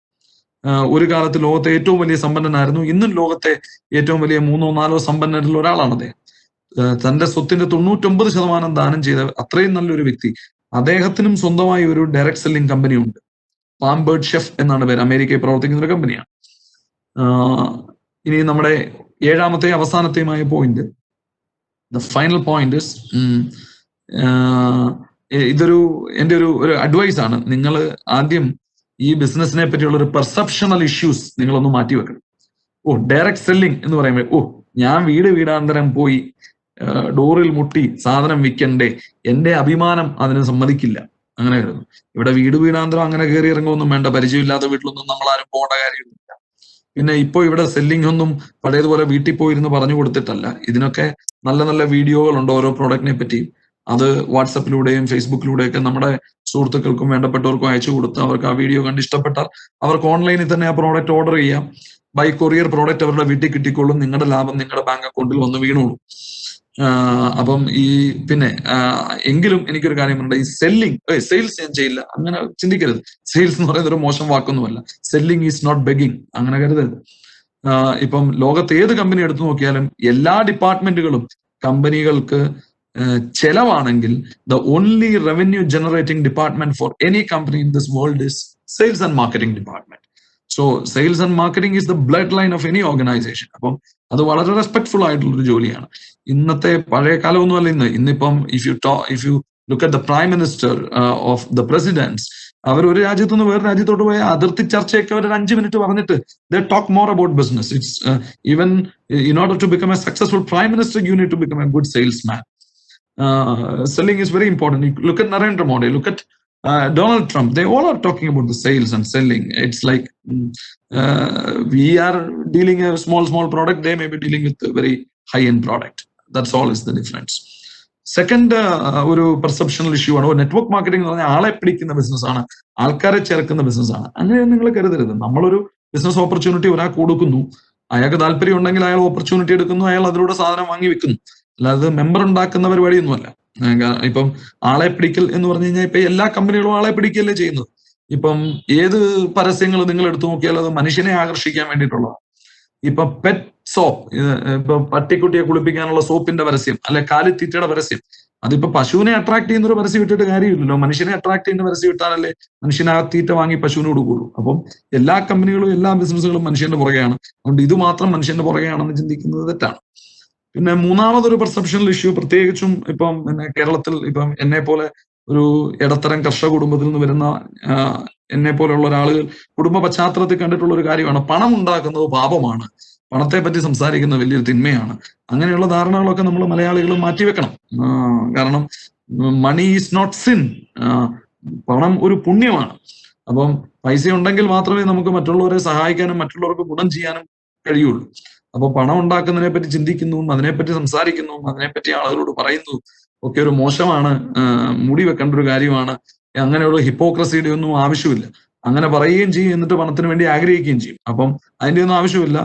ഒരു കാലത്ത് ലോകത്തെ ഏറ്റവും വലിയ സമ്പന്നനായിരുന്നു. ഇന്നും ലോകത്തെ ഏറ്റവും വലിയ 3-4 സമ്പന്നരിൽ ഒരാളാണ് അദ്ദേഹം. തന്റെ സ്വത്തിന്റെ 99% ദാനം ചെയ്ത അത്രയും നല്ലൊരു വ്യക്തി. അദ്ദേഹത്തിനും സ്വന്തമായി ഒരു ഡയറക്ട് സെല്ലിംഗ് കമ്പനി ഉണ്ട്. പാംബേർഡ് ഷെഫ് എന്നാണ് പേര്. അമേരിക്കയിൽ പ്രവർത്തിക്കുന്ന ഒരു കമ്പനിയാണ്. ഇനി നമ്മുടെ 7ാമത്തെ അവസാനത്തെയുമായ point, the final point is, ഇതൊരു എൻ്റെ ഒരു അഡ്വൈസ് ആണ്. നിങ്ങൾ ആദ്യം ഈ ബിസിനസിനെ പറ്റിയുള്ള ഒരു പെർസെപ്ഷണൽ ഇഷ്യൂസ് നിങ്ങളൊന്ന് മാറ്റിവെക്കണം. ഡയറക്ട് സെല്ലിംഗ് എന്ന് പറയുമ്പോൾ ഞാൻ വീടാന്തരം പോയി ഡോറിൽ മുട്ടി സാധനം വിൽക്കണ്ടേ, എന്റെ അഭിമാനം അതിന് സമ്മതിക്കില്ല, അങ്ങനെ കരുതുന്നു. ഇവിടെ വീടാന്തരം അങ്ങനെ കയറി ഇറങ്ങുമൊന്നും വേണ്ട. പരിചയമില്ലാത്ത വീട്ടിലൊന്നും നമ്മളാരും പോകേണ്ട കാര്യമില്ല. പിന്നെ ഇപ്പോൾ ഇവിടെ സെല്ലിംഗ് ഒന്നും പഴയതുപോലെ വീട്ടിൽ പോയിരുന്ന് പറഞ്ഞു കൊടുത്തിട്ടല്ല. ഇതിനൊക്കെ നല്ല നല്ല വീഡിയോകളുണ്ട് ഓരോ പ്രോഡക്റ്റിനെ പറ്റി. അത് വാട്സപ്പിലൂടെയും ഫേസ്ബുക്കിലൂടെയൊക്കെ നമ്മുടെ സുഹൃത്തുക്കൾക്കും വേണ്ടപ്പെട്ടവർക്കും അയച്ചു കൊടുത്ത് അവർക്ക് ആ വീഡിയോ കണ്ട് ഇഷ്ടപ്പെട്ടാൽ അവർക്ക് ഓൺലൈനിൽ തന്നെ ആ പ്രോഡക്റ്റ് ഓർഡർ ചെയ്യാം. ബൈ കൊറിയർ പ്രോഡക്റ്റ് അവരുടെ വീട്ടിൽ കിട്ടിക്കോളും. നിങ്ങളുടെ ലാഭം നിങ്ങളുടെ ബാങ്ക് അക്കൗണ്ടിൽ വന്ന് വീണോളൂ. അപ്പം പിന്നെ എങ്കിലും എനിക്കൊരു കാര്യം പറയണ്ട, ഈ സെയിൽസ് ഞാൻ ചെയ്യില്ല അങ്ങനെ ചിന്തിക്കരുത്. സെയിൽസ് എന്ന് പറയുന്നത് ഒരു മോശം വാക്കൊന്നുമല്ല. സെല്ലിംഗ് ഈസ് നോട്ട് ബെഗിങ്, അങ്ങനെ കരുതരുത്. ഇപ്പം ലോകത്ത് ഏത് കമ്പനി എടുത്തു നോക്കിയാലും എല്ലാ ഡിപ്പാർട്ട്മെന്റുകളും കമ്പനികൾക്ക് ചെലവാണെങ്കിൽ the only revenue generating department for any company in this world is sales and marketing department. So sales and marketing is the bloodline of any organisation. അപ്പം അത് വളരെ റെസ്പെക്ട്ഫുൾ ആയിട്ടുള്ള ഒരു ജോലിയാണ്. ഇന്നത്തെ പഴയ കാലമൊന്നുമല്ല ഇന്നിപ്പം if you look at the prime minister of the presidents, അവർ ഒരു രാജ്യത്തു നിന്ന് വേറെ രാജ്യത്തോട്ട് പോയ അതിർത്തി ചർച്ചയൊക്കെ അവർ 5 മിനിറ്റ് പറഞ്ഞിട്ട് they talk more about business. It's even in order to become a successful prime minister you need to become a good salesman. Selling is very important. You look at Narendra Modi, look at Donald Trump. They all are talking about the sales and selling. It's like we are dealing a small product. They may be dealing with a very high-end product. That's all is the difference. Second, ഒരു പെർസെപ്ഷണൽ issue ആണ്. Network marketing എന്ന് പറഞ്ഞാൽ ആളെ പിടിക്കുന്ന ബിസിനസ്സാണ്, ആൾക്കാരെ ചേർക്കുന്ന ബിസിനസ്സാണ്. അങ്ങനെ നിങ്ങൾ കരുതരുത്. നമ്മളൊരു ബിസിനസ് ഓപ്പർച്യൂണിറ്റി ഒരാൾക്ക് കൊടുക്കുന്നു, അയാൾക്ക് താല്പര്യം ഉണ്ടെങ്കിൽ അയാൾ ഓപ്പർച്യൂണിറ്റി എടുക്കുന്നു, അയാൾ അതിലൂടെ സാധനം വാങ്ങി വെക്കുന്നു. അല്ലാതെ മെമ്പർ ഉണ്ടാക്കുന്ന പരിപാടിയൊന്നുമല്ല. ഇപ്പം ആളെ പിടിക്കൽ എന്ന് പറഞ്ഞു കഴിഞ്ഞാൽ ഇപ്പൊ എല്ലാ കമ്പനികളും ആളെ പിടിക്കല്ലേ ചെയ്യുന്നത്. ഇപ്പം ഏത് പരസ്യങ്ങൾ നിങ്ങൾ എടുത്തു നോക്കിയാൽ അത് മനുഷ്യനെ ആകർഷിക്കാൻ വേണ്ടിയിട്ടുള്ളതാണ്. ഇപ്പൊ പെറ്റ് സോപ്പ്, ഇപ്പൊ പട്ടിക്കുട്ടിയെ കുളിപ്പിക്കാനുള്ള സോപ്പിന്റെ പരസ്യം, അല്ലെ കാലിത്തീറ്റയുടെ പരസ്യം, അതിപ്പോ പശുവിനെ അട്രാക്ട് ചെയ്യുന്ന ഒരു പരസ്യം ഇട്ടിട്ട് കാര്യമില്ലല്ലോ. മനുഷ്യനെ അട്രാക്ട് ചെയ്യുന്ന പരസ്യം ഇട്ടാലല്ലേ മനുഷ്യനെ ആ തീറ്റ വാങ്ങി പശുവിന് കൊടുക്കുള്ളൂ. അപ്പം എല്ലാ കമ്പനികളും എല്ലാ ബിസിനസ്സുകളും മനുഷ്യന്റെ പുറകെയാണ്. അതുകൊണ്ട് ഇത് മാത്രം മനുഷ്യന്റെ പുറകെയാണെന്ന് ചിന്തിക്കുന്നത് തെറ്റാണ്. പിന്നെ മൂന്നാമതൊരു പെർസെപ്ഷണൽ ഇഷ്യൂ, പ്രത്യേകിച്ചും ഇപ്പം കേരളത്തിൽ ഇപ്പം എന്നെ പോലെ ഒരു ഇടത്തരം കർഷക കുടുംബത്തിൽ നിന്ന് വരുന്ന എന്നെ പോലെയുള്ള ഒരാളുകൾ കുടുംബ പശ്ചാത്തലത്തിൽ കണ്ടിട്ടുള്ള ഒരു കാര്യമാണ്, പണം ഉണ്ടാക്കുന്നത് പാപമാണ്, പണത്തെ പറ്റി സംസാരിക്കുന്നത് വലിയൊരു തിന്മയാണ്. അങ്ങനെയുള്ള ധാരണകളൊക്കെ നമ്മൾ മലയാളികൾ മാറ്റിവെക്കണം. കാരണം മണി ഈസ് നോട്ട് സിൻ, പണം ഒരു പുണ്യമാണ്. അപ്പം പൈസ ഉണ്ടെങ്കിൽ മാത്രമേ നമുക്ക് മറ്റുള്ളവരെ സഹായിക്കാനും മറ്റുള്ളവർക്ക് ഗുണം ചെയ്യാനും കഴിയുള്ളൂ. അപ്പൊ പണം ഉണ്ടാക്കുന്നതിനെ പറ്റി ചിന്തിക്കുന്നതും അതിനെപ്പറ്റി സംസാരിക്കുന്നതും അതിനെപ്പറ്റി ആളുകളോട് പറയുന്നതും ഒക്കെ ഒരു മോശമാണ്, മൂടി വെക്കേണ്ട ഒരു കാര്യമാണ്. അങ്ങനെയുള്ള ഹിപ്പോക്രസിയുടെ ഒന്നും ആവശ്യമില്ല. അങ്ങനെ പറയുകയും ചെയ്യും, എന്നിട്ട് പണത്തിന് വേണ്ടി ആഗ്രഹിക്കുകയും ചെയ്യും. അപ്പം അതിന്റെ ഒന്നും ആവശ്യമില്ല.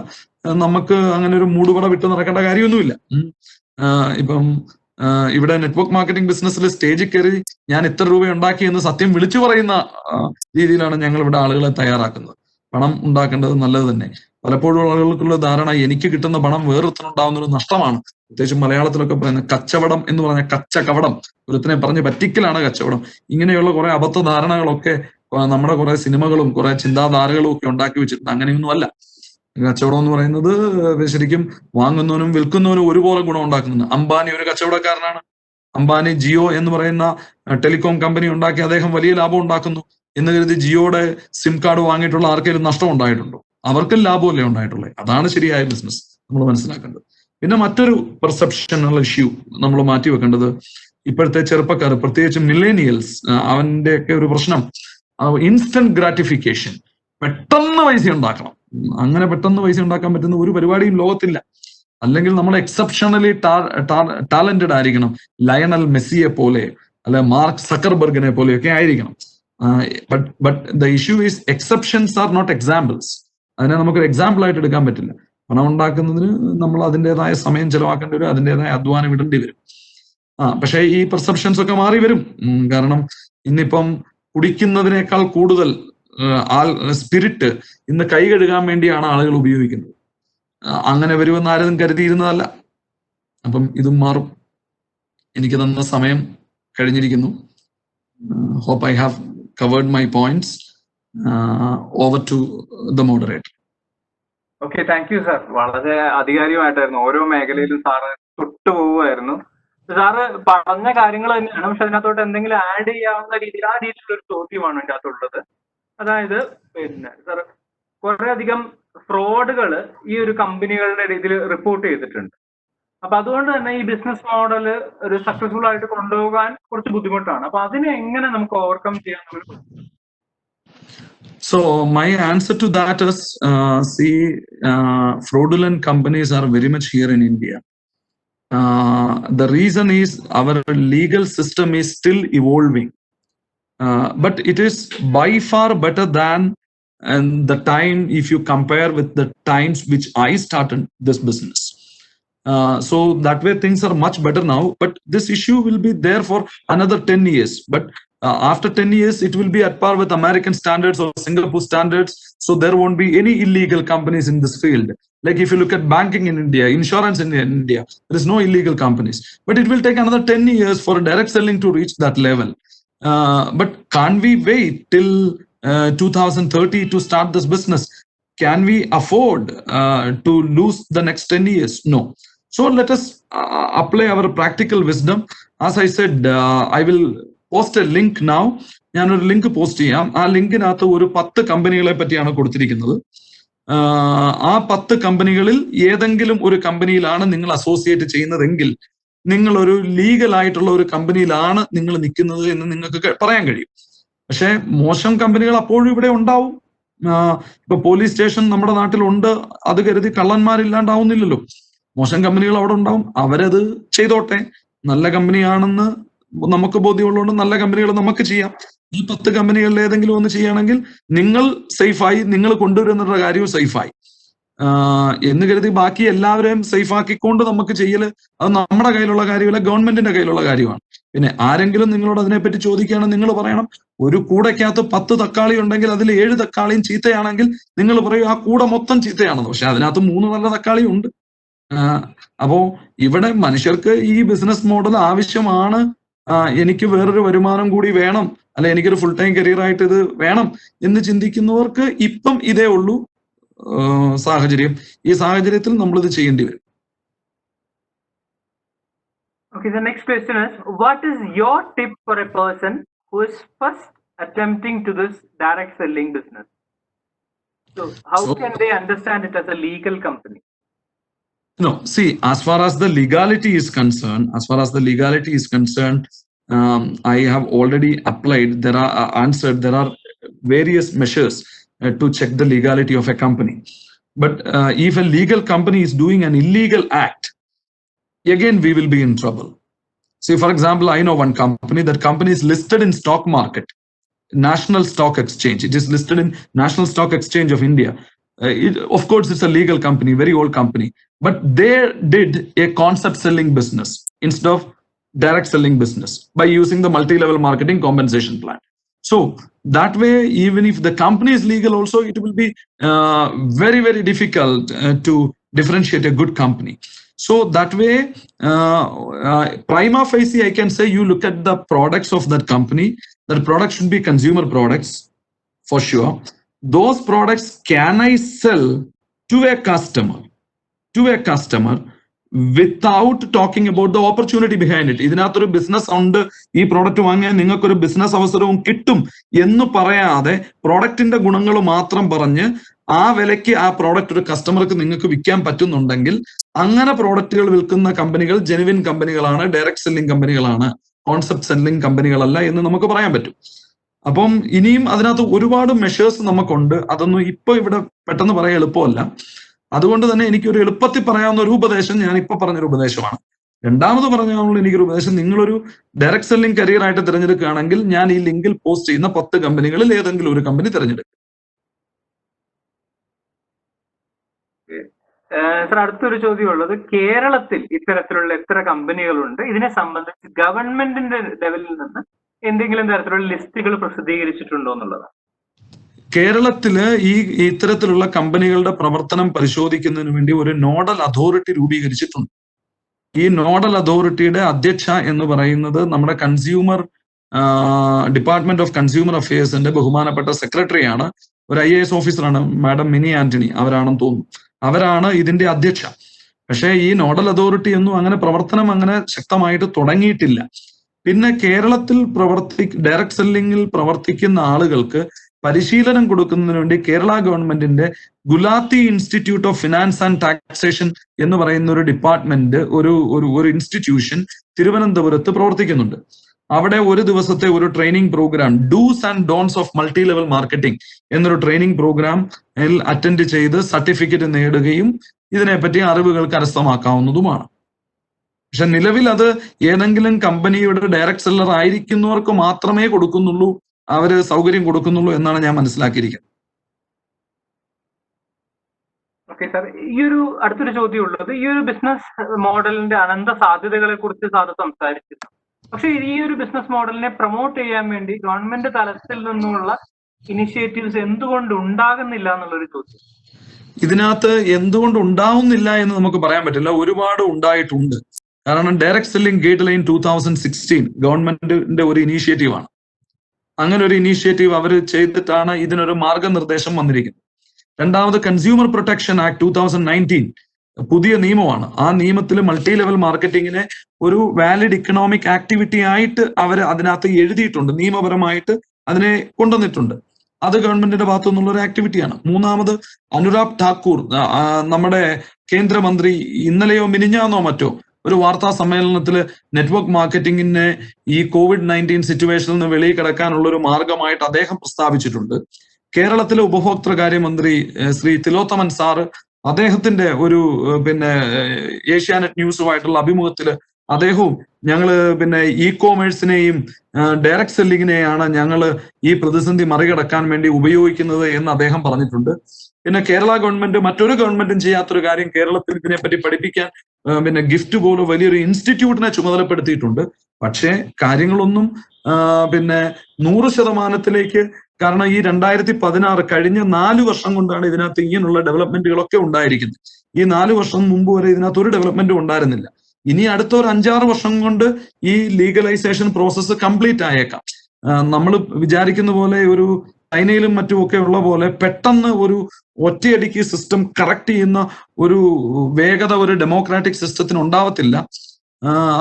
നമുക്ക് അങ്ങനെ ഒരു മൂടുപട വിട്ട് നടക്കേണ്ട കാര്യമൊന്നുമില്ല. ഇപ്പം ഇവിടെ നെറ്റ്വർക്ക് മാർക്കറ്റിംഗ് ബിസിനസ്സിൽ സ്റ്റേജിൽ കയറി ഞാൻ ഇത്ര രൂപ ഉണ്ടാക്കി എന്ന് സത്യം വിളിച്ചു പറയുന്ന രീതിയിലാണ് ഞങ്ങൾ ഇവിടെ ആളുകളെ തയ്യാറാക്കുന്നത്. പണം ഉണ്ടാക്കേണ്ടത് നല്ലത് തന്നെ. പലപ്പോഴും ആളുകൾക്കുള്ള ധാരണ എനിക്ക് കിട്ടുന്ന പണം വേറൊരുത്തനുണ്ടാവുന്ന ഒരു നഷ്ടമാണ്. പ്രത്യേകിച്ചും മലയാളത്തിലൊക്കെ പറയുന്നത് കച്ചവടം എന്ന് പറഞ്ഞാൽ കച്ചകവടം, ഒരുത്തിനെ പറഞ്ഞ് പറ്റിക്കലാണ് കച്ചവടം. ഇങ്ങനെയുള്ള കുറെ അബദ്ധ ധാരണകളൊക്കെ നമ്മുടെ കുറെ സിനിമകളും കുറെ ചിന്താധാരകളും ഒക്കെ ഉണ്ടാക്കി വെച്ചിട്ടുണ്ട്. അങ്ങനെയൊന്നും അല്ല. കച്ചവടം എന്ന് പറയുന്നത് ശരിക്കും വാങ്ങുന്നവനും വിൽക്കുന്നവനും ഒരുപോലെ ഗുണം ഉണ്ടാക്കുന്നുണ്ട്. അംബാനി ഒരു കച്ചവടക്കാരനാണ്. അംബാനി ജിയോ എന്ന് പറയുന്ന ടെലികോം കമ്പനി ഉണ്ടാക്കി അദ്ദേഹം വലിയ ലാഭം ഉണ്ടാക്കുന്നു എന്ന് കരുതി ജിയോയുടെ സിം കാർഡ് വാങ്ങിയിട്ടുള്ള ആർക്കെങ്കിലും നഷ്ടം ഉണ്ടായിട്ടുണ്ടോ? അവർക്കും ലാഭമല്ലേ ഉണ്ടായിട്ടുള്ളത്. അതാണ് ശരിയായ ബിസിനസ് നമ്മൾ മനസ്സിലാക്കേണ്ടത്. പിന്നെ മറ്റൊരു പെർസെപ്ഷണൽ ഇഷ്യൂ നമ്മൾ മാറ്റി വെക്കേണ്ടത്, ഇപ്പോഴത്തെ ചെറുപ്പക്കാർ പ്രത്യേകിച്ച് മില്ലേനിയൽസ്, അവന്റെ ഒക്കെ ഒരു പ്രശ്നം ഇൻസ്റ്റന്റ് ഗ്രാറ്റിഫിക്കേഷൻ, പെട്ടെന്ന് പൈസ ഉണ്ടാക്കണം. അങ്ങനെ പെട്ടെന്ന് പൈസ ഉണ്ടാക്കാൻ പറ്റുന്ന ഒരു പരിപാടിയും ലോകത്തില്ല. അല്ലെങ്കിൽ നമ്മൾ എക്സെപ്ഷണലി ടാലന്റഡ് ആയിരിക്കണം. ലയണൽ മെസ്സിയെ പോലെ അല്ലെ മാർക്ക് സക്കർബർഗിനെ പോലെയൊക്കെ ആയിരിക്കണം. But the issue is exceptions are not examples. അതിനെ നമുക്കൊരു എക്സാമ്പിൾ ആയിട്ട് എടുക്കാൻ പറ്റില്ല. പണം ഉണ്ടാക്കുന്നതിന് നമ്മൾ അതിൻ്റെതായ സമയം ചെലവാക്കേണ്ടി വരും, അതിൻ്റെതായ അധ്വാനം ഇടേണ്ടി വരും. പക്ഷേ ഈ പെർസെപ്ഷൻസ് ഒക്കെ മാറി വരും. കാരണം ഇന്നിപ്പം കുടിക്കുന്നതിനേക്കാൾ കൂടുതൽ സ്പിരിറ്റ് ഇന്ന് കൈ കഴുകാൻ വേണ്ടിയാണ് ആളുകൾ ഉപയോഗിക്കുന്നത്. അങ്ങനെ വരുമെന്ന് ആരും കരുതിയിരുന്നതല്ല. അപ്പം ഇതും മാറും. എനിക്ക് തന്ന സമയം കഴിഞ്ഞിരിക്കുന്നു. Hope I have covered my points. Over to the moderator. Okay, thank you sir. വളരെ അധികാരികമായിട്ടായിരുന്നു. ഓരോ മേഖലയിലും സാറ് തൊട്ടുപോകുമായിരുന്നു. സാറ് പറഞ്ഞ കാര്യങ്ങൾ തന്നെയാണ്, പക്ഷെ അതിനകത്തോട്ട് എന്തെങ്കിലും ആഡ് ചെയ്യാവുന്ന രീതിയിൽ ആ രീതിയിലൊരു ചോദ്യമാണ് എൻ്റെ അകത്തുള്ളത്. അതായത് പിന്നെ സാർ കുറെ അധികം ഫ്രോഡുകൾ ഈ ഒരു കമ്പനികളുടെ രീതിയിൽ റിപ്പോർട്ട് ചെയ്തിട്ടുണ്ട്. അപ്പൊ അതുകൊണ്ട് തന്നെ ഈ ബിസിനസ് മോഡൽ ഒരു സക്സസ്ഫുൾ ആയിട്ട് കൊണ്ടുപോകാൻ കുറച്ച് ബുദ്ധിമുട്ടാണ്. അപ്പൊ അതിനെ എങ്ങനെ നമുക്ക് ഓവർകം ചെയ്യാൻ? So my answer to that is, fraudulent companies are very much here in India. The reason is our legal system is still evolving, but it is by far better than the time if you compare with the times which I started this business. So that way things are much better now, but this issue will be there for another 10 years. But after 10 years, it will be at par with American standards or Singapore standards. So there won't be any illegal companies in this field. Like if you look at banking in India, insurance in India, there is no illegal companies. But it will take another 10 years for direct selling to reach that level. But can't we wait till 2030 to start this business? Can we afford to lose the next 10 years? No. So let us apply our practical wisdom. As I said, I will post a link now. ഞാനൊരു link post ചെയ്യാം. ആ ലിങ്കിനകത്ത് ഒരു 10 കമ്പനികളെ പറ്റിയാണ് കൊടുത്തിരിക്കുന്നത്. ആ 10 കമ്പനികളിൽ ഏതെങ്കിലും ഒരു കമ്പനിയിലാണ് നിങ്ങൾ അസോസിയേറ്റ് ചെയ്യുന്നതെങ്കിൽ നിങ്ങൾ ഒരു ലീഗൽ ആയിട്ടുള്ള ഒരു കമ്പനിയിലാണ് നിങ്ങൾ നിൽക്കുന്നത് എന്ന് നിങ്ങൾക്ക് പറയാൻ കഴിയും. പക്ഷെ മോശം കമ്പനികൾ അപ്പോഴും ഇവിടെ ഉണ്ടാവും. ഇപ്പൊ പോലീസ് സ്റ്റേഷൻ നമ്മുടെ നാട്ടിലുണ്ട്, അത് കരുതി കള്ളന്മാരില്ലാണ്ടാവുന്നില്ലല്ലോ. മോശം കമ്പനികൾ അവിടെ ഉണ്ടാവും, അവരത് ചെയ്തോട്ടെ. നല്ല കമ്പനിയാണെന്ന് നമുക്ക് ബോധ്യമുള്ളതുകൊണ്ട് നല്ല കമ്പനികൾ നമുക്ക് ചെയ്യാം. ഈ 10 കമ്പനികളിൽ ഏതെങ്കിലും ഒന്ന് ചെയ്യുകയാണെങ്കിൽ നിങ്ങൾ സേഫായി, നിങ്ങൾ കൊണ്ടുവരുന്ന കാര്യവും സേഫായി എന്ന് കരുതി ബാക്കി എല്ലാവരെയും സേഫ് ആക്കിക്കൊണ്ട് നമുക്ക് ചെയ്യല് അത് നമ്മുടെ കയ്യിലുള്ള കാര്യമല്ല, ഗവൺമെന്റിന്റെ കയ്യിലുള്ള കാര്യമാണ്. പിന്നെ ആരെങ്കിലും നിങ്ങളോട് അതിനെപ്പറ്റി ചോദിക്കുകയാണെങ്കിൽ നിങ്ങൾ പറയണം, ഒരു കൂടയ്ക്കകത്ത് 10 തക്കാളി ഉണ്ടെങ്കിൽ അതിൽ 7 തക്കാളിയും ചീത്തയാണെങ്കിൽ നിങ്ങൾ പറയും ആ കൂട മൊത്തം ചീത്തയാണെന്ന്. പക്ഷെ അതിനകത്ത് 3 നല്ല തക്കാളി ഉണ്ട്. അപ്പോ ഇവിടെ മനുഷ്യർക്ക് ഈ ബിസിനസ് മോഡൽ ആവശ്യമാണ്. എനിക്ക് വേറൊരു വരുമാനം കൂടി വേണം, അല്ലെ എനിക്കൊരു ഫുൾ ടൈം കരിയർ ആയിട്ട് ഇത് വേണം എന്ന് ചിന്തിക്കുന്നവർക്ക് ഇപ്പം ഇതേ ഉള്ളൂ സാഹചര്യം. ഈ സാഹചര്യത്തിൽ നമ്മൾ ഇത് ചെയ്യേണ്ടി വരും. Okay, the next question is, what is your tip for a person who is first attempting to this direct selling business? So how can they understand it as a legal company? No, see, as far as the legality is concerned, I have already applied. There are answered. There are various measures to check the legality of a company. But if a legal company is doing an illegal act, again we will be in trouble. See, for example, I know one company. That company is listed in stock market, National Stock Exchange. It is listed in National Stock Exchange of India. Of course, it's a legal company, very old company, but they did a concept selling business instead of direct selling business by using the multi-level marketing compensation plan. So that way, even if the company is legal also, it will be very, very difficult to differentiate a good company. So that way, prima facie, I can say you look at the products of that company. That product should be consumer products for sure. Those products can I sell to a customer without talking about the opportunity behind it. ഇതിനകത്തൊരു business ഉണ്ട്, ഈ product വാങ്ങിയാൽ നിങ്ങൾക്കൊരു business അവസരവും കിട്ടും എന്ന് പറയാതെ പ്രോഡക്റ്റിന്റെ ഗുണങ്ങൾ മാത്രം പറഞ്ഞ് ആ വിലയ്ക്ക് ആ പ്രോഡക്റ്റ് ഒരു കസ്റ്റമർക്ക് നിങ്ങൾക്ക് വിൽക്കാൻ പറ്റുന്നുണ്ടെങ്കിൽ അങ്ങനെ പ്രോഡക്റ്റുകൾ വിൽക്കുന്ന കമ്പനികൾ ജെനുവിൻ കമ്പനികളാണ്, ഡയറക്ട് സെല്ലിംഗ് കമ്പനികളാണ്, കോൺസെപ്റ്റ് സെല്ലിംഗ് കമ്പനികളല്ല എന്ന് നമുക്ക് പറയാൻ പറ്റും. അപ്പം ഇനിയും അതിനകത്ത് ഒരുപാട് മെഷേഴ്സ് നമുക്കുണ്ട്. അതൊന്നും ഇപ്പൊ ഇവിടെ പെട്ടെന്ന് പറയാൻ എളുപ്പമല്ല. അതുകൊണ്ട് തന്നെ എനിക്കൊരു എളുപ്പത്തിൽ പറയാവുന്ന ഒരു ഉപദേശം ഞാൻ ഇപ്പൊ പറഞ്ഞൊരു ഉപദേശമാണ്. രണ്ടാമത് പറഞ്ഞാലുള്ള എനിക്കൊരു ഉപദേശം, നിങ്ങളൊരു ഡയറക്ട് സെല്ലിംഗ് കരിയർ ആയിട്ട് തിരഞ്ഞെടുക്കുകയാണെങ്കിൽ ഞാൻ ഈ ലിങ്കിൽ പോസ്റ്റ് ചെയ്യുന്ന 10 കമ്പനികളിൽ ഏതെങ്കിലും ഒരു കമ്പനി തിരഞ്ഞെടുക്കും. സർ, അടുത്തൊരു ചോദ്യമുള്ളത്, കേരളത്തിൽ ഇത്തരത്തിലുള്ള എത്ര കമ്പനികളുണ്ട്? ഇതിനെ സംബന്ധിച്ച് ഗവൺമെന്റിന്റെ ലെവലിൽ നിന്ന് എന്തെങ്കിലും തരത്തിലുള്ള ലിസ്റ്റുകൾ പ്രസിദ്ധീകരിച്ചിട്ടുണ്ടോ എന്നുള്ളതാണ്. കേരളത്തില് ഈ ഇത്തരത്തിലുള്ള കമ്പനികളുടെ പ്രവർത്തനം പരിശോധിക്കുന്നതിന് വേണ്ടി ഒരു നോഡൽ അതോറിറ്റി രൂപീകരിച്ചിട്ടുണ്ട്. ഈ നോഡൽ അതോറിറ്റിയുടെ അധ്യക്ഷ എന്ന് പറയുന്നത് നമ്മുടെ ഡിപ്പാർട്ട്മെന്റ് ഓഫ് കൺസ്യൂമർ അഫയേഴ്സിന്റെ ബഹുമാനപ്പെട്ട സെക്രട്ടറിയാണ്, ഒരു IAS ഓഫീസറാണ്, മാഡം മിനി ആന്റണി അവരാണെന്ന് തോന്നുന്നു. അവരാണ് ഇതിന്റെ അധ്യക്ഷ. പക്ഷേ ഈ നോഡൽ അതോറിറ്റി ഒന്നും അങ്ങനെ പ്രവർത്തനം അങ്ങനെ ശക്തമായിട്ട് തുടങ്ങിയിട്ടില്ല. പിന്നെ കേരളത്തിൽ ഡയറക്ട് സെല്ലിംഗിൽ പ്രവർത്തിക്കുന്ന ആളുകൾക്ക് പരിശീലനം കൊടുക്കുന്നതിന് വേണ്ടി കേരള ഗവൺമെന്റിന്റെ Gulati institute of finance and taxation എന്ന് പറയുന്ന ഒരു ഡിപ്പാർട്ട്മെന്റ്, ഒരു ഇൻസ്റ്റിറ്റ്യൂഷൻ തിരുവനന്തപുരത്ത് പ്രവർത്തിക്കുന്നുണ്ട്. അവിടെ ഒരു ദിവസത്തെ ഒരു training program, dos and don'ts of multi level marketing എന്നൊരു ട്രെയിനിങ് പ്രോഗ്രാം അറ്റൻഡ് ചെയ്ത് സർട്ടിഫിക്കറ്റ് നേടുകയും ഇതിനെപ്പറ്റി അറിവുകൾ കരസ്ഥമാക്കാവുന്നതുമാണ്. പക്ഷെ നിലവിൽ അത് ഏതെങ്കിലും കമ്പനിയുടെ ഡയറക്ട് സെല്ലർ ആയിരിക്കുന്നവർക്ക് മാത്രമേ കൊടുക്കുന്നുള്ളൂ, അവര് സൗകര്യം കൊടുക്കുന്നുള്ളൂ എന്നാണ് ഞാൻ മനസ്സിലാക്കിയിരിക്കുന്നത്. ഓക്കെ സാർ, ഈ ഒരു അടുത്തൊരു ചോദ്യം ഉള്ളത്, ഈ ഒരു ബിസിനസ് മോഡലിന്റെ അനന്ത സാധ്യതകളെ കുറിച്ച് സാർ സംസാരിച്ചിരുന്നു. പക്ഷെ ഈ ഒരു ബിസിനസ് മോഡലിനെ പ്രൊമോട്ട് ചെയ്യാൻ വേണ്ടി ഗവൺമെന്റ് തലത്തിൽ നിന്നുള്ള ഇനിഷ്യേറ്റീവ്സ് എന്തുകൊണ്ട് ഉണ്ടാകുന്നില്ല എന്നുള്ളൊരു ചോദ്യം. ഇതിനകത്ത് എന്തുകൊണ്ട് ഉണ്ടാവുന്നില്ല എന്ന് നമുക്ക് പറയാൻ പറ്റില്ല. ഒരുപാട് ഉണ്ടായിട്ടുണ്ട്. കാരണം ഡയറക്ട് സെല്ലിംഗ് ഗൈഡ് ലൈൻ 2016 ഗവൺമെന്റിന്റെ ഒരു ഇനീഷ്യേറ്റീവാണ്. അങ്ങനെ ഒരു ഇനീഷ്യേറ്റീവ് അവർ ചെയ്തിട്ടാണ് ഇതിനൊരു മാർഗനിർദ്ദേശം വന്നിരിക്കുന്നത്. രണ്ടാമത് കൺസ്യൂമർ പ്രൊട്ടക്ഷൻ ആക്ട് 2019 പുതിയ നിയമമാണ്. ആ നിയമത്തിൽ മൾട്ടി ലെവൽ മാർക്കറ്റിങ്ങിനെ ഒരു വാലിഡ് ഇക്കണോമിക് ആക്ടിവിറ്റി ആയിട്ട് അവർ അതിനകത്ത് എഴുതിയിട്ടുണ്ട്, നിയമപരമായിട്ട് അതിനെ കൊണ്ടുവന്നിട്ടുണ്ട്. അത് ഗവൺമെന്റിന്റെ ഭാഗത്തു നിന്നുള്ള ഒരു ആക്ടിവിറ്റിയാണ്. മൂന്നാമത് അനുരാഗ് ഠാക്കൂർ, നമ്മുടെ കേന്ദ്രമന്ത്രി, ഇന്നലെയോ മിനിഞ്ഞാന്നോ മറ്റോ ഒരു വാർത്താ സമ്മേളനത്തിൽ നെറ്റ്വർക്ക് മാർക്കറ്റിങ്ങിനെ ഈ COVID-19 സിറ്റുവേഷനിൽ നിന്ന് വെളിയിൽ കിടക്കാനുള്ള ഒരു മാർഗമായിട്ട് അദ്ദേഹം പ്രസ്താവിച്ചിട്ടുണ്ട്. കേരളത്തിലെ ഉപഭോക്തൃകാര്യമന്ത്രി ശ്രീ തിലോത്തമൻ സാറ് അദ്ദേഹത്തിന്റെ ഒരു ഏഷ്യാനെറ്റ് ന്യൂസുമായിട്ടുള്ള അഭിമുഖത്തില് അദ്ദേഹവും ഞങ്ങള് ഇ കോമേഴ്സിനെയും ഡയറക്ട് സെല്ലിങ്ങിനെയാണ് ഞങ്ങൾ ഈ പ്രതിസന്ധി മറികടക്കാൻ വേണ്ടി ഉപയോഗിക്കുന്നത് എന്ന് അദ്ദേഹം പറഞ്ഞിട്ടുണ്ട്. പിന്നെ കേരള ഗവൺമെന്റ് മറ്റൊരു ഗവൺമെന്റും ചെയ്യാത്തൊരു കാര്യം, കേരളത്തിൽ ഇതിനെപ്പറ്റി പഠിപ്പിക്കാൻ ഗിഫ്റ്റ് പോലെ വലിയൊരു ഇൻസ്റ്റിറ്റ്യൂട്ടിനെ ചുമതലപ്പെടുത്തിയിട്ടുണ്ട്. പക്ഷേ കാര്യങ്ങളൊന്നും 100%, കാരണം ഈ 2016 കഴിഞ്ഞ 4 വർഷം കൊണ്ടാണ് ഇതിനകത്ത് ഇങ്ങനെയുള്ള ഡെവലപ്മെന്റുകളൊക്കെ ഉണ്ടായിരിക്കുന്നത്. ഈ 4 വർഷം മുമ്പ് വരെ ഇതിനകത്ത് ഒരു ഡെവലപ്മെന്റും ഉണ്ടായിരുന്നില്ല. ഇനി അടുത്ത ഒരു 5-6 വർഷം കൊണ്ട് ഈ ലീഗലൈസേഷൻ പ്രോസസ്സ് കംപ്ലീറ്റ് ആയേക്കാം. നമ്മൾ വിചാരിക്കുന്ന പോലെ ഒരു ചൈനയിലും മറ്റുമൊക്കെ ഉള്ള പോലെ പെട്ടെന്ന് ഒരു ഒറ്റയടിക്ക് സിസ്റ്റം കറക്റ്റ് ചെയ്യുന്ന ഒരു വേഗത ഒരു ഡെമോക്രാറ്റിക് സിസ്റ്റത്തിന് ഉണ്ടാവത്തില്ല.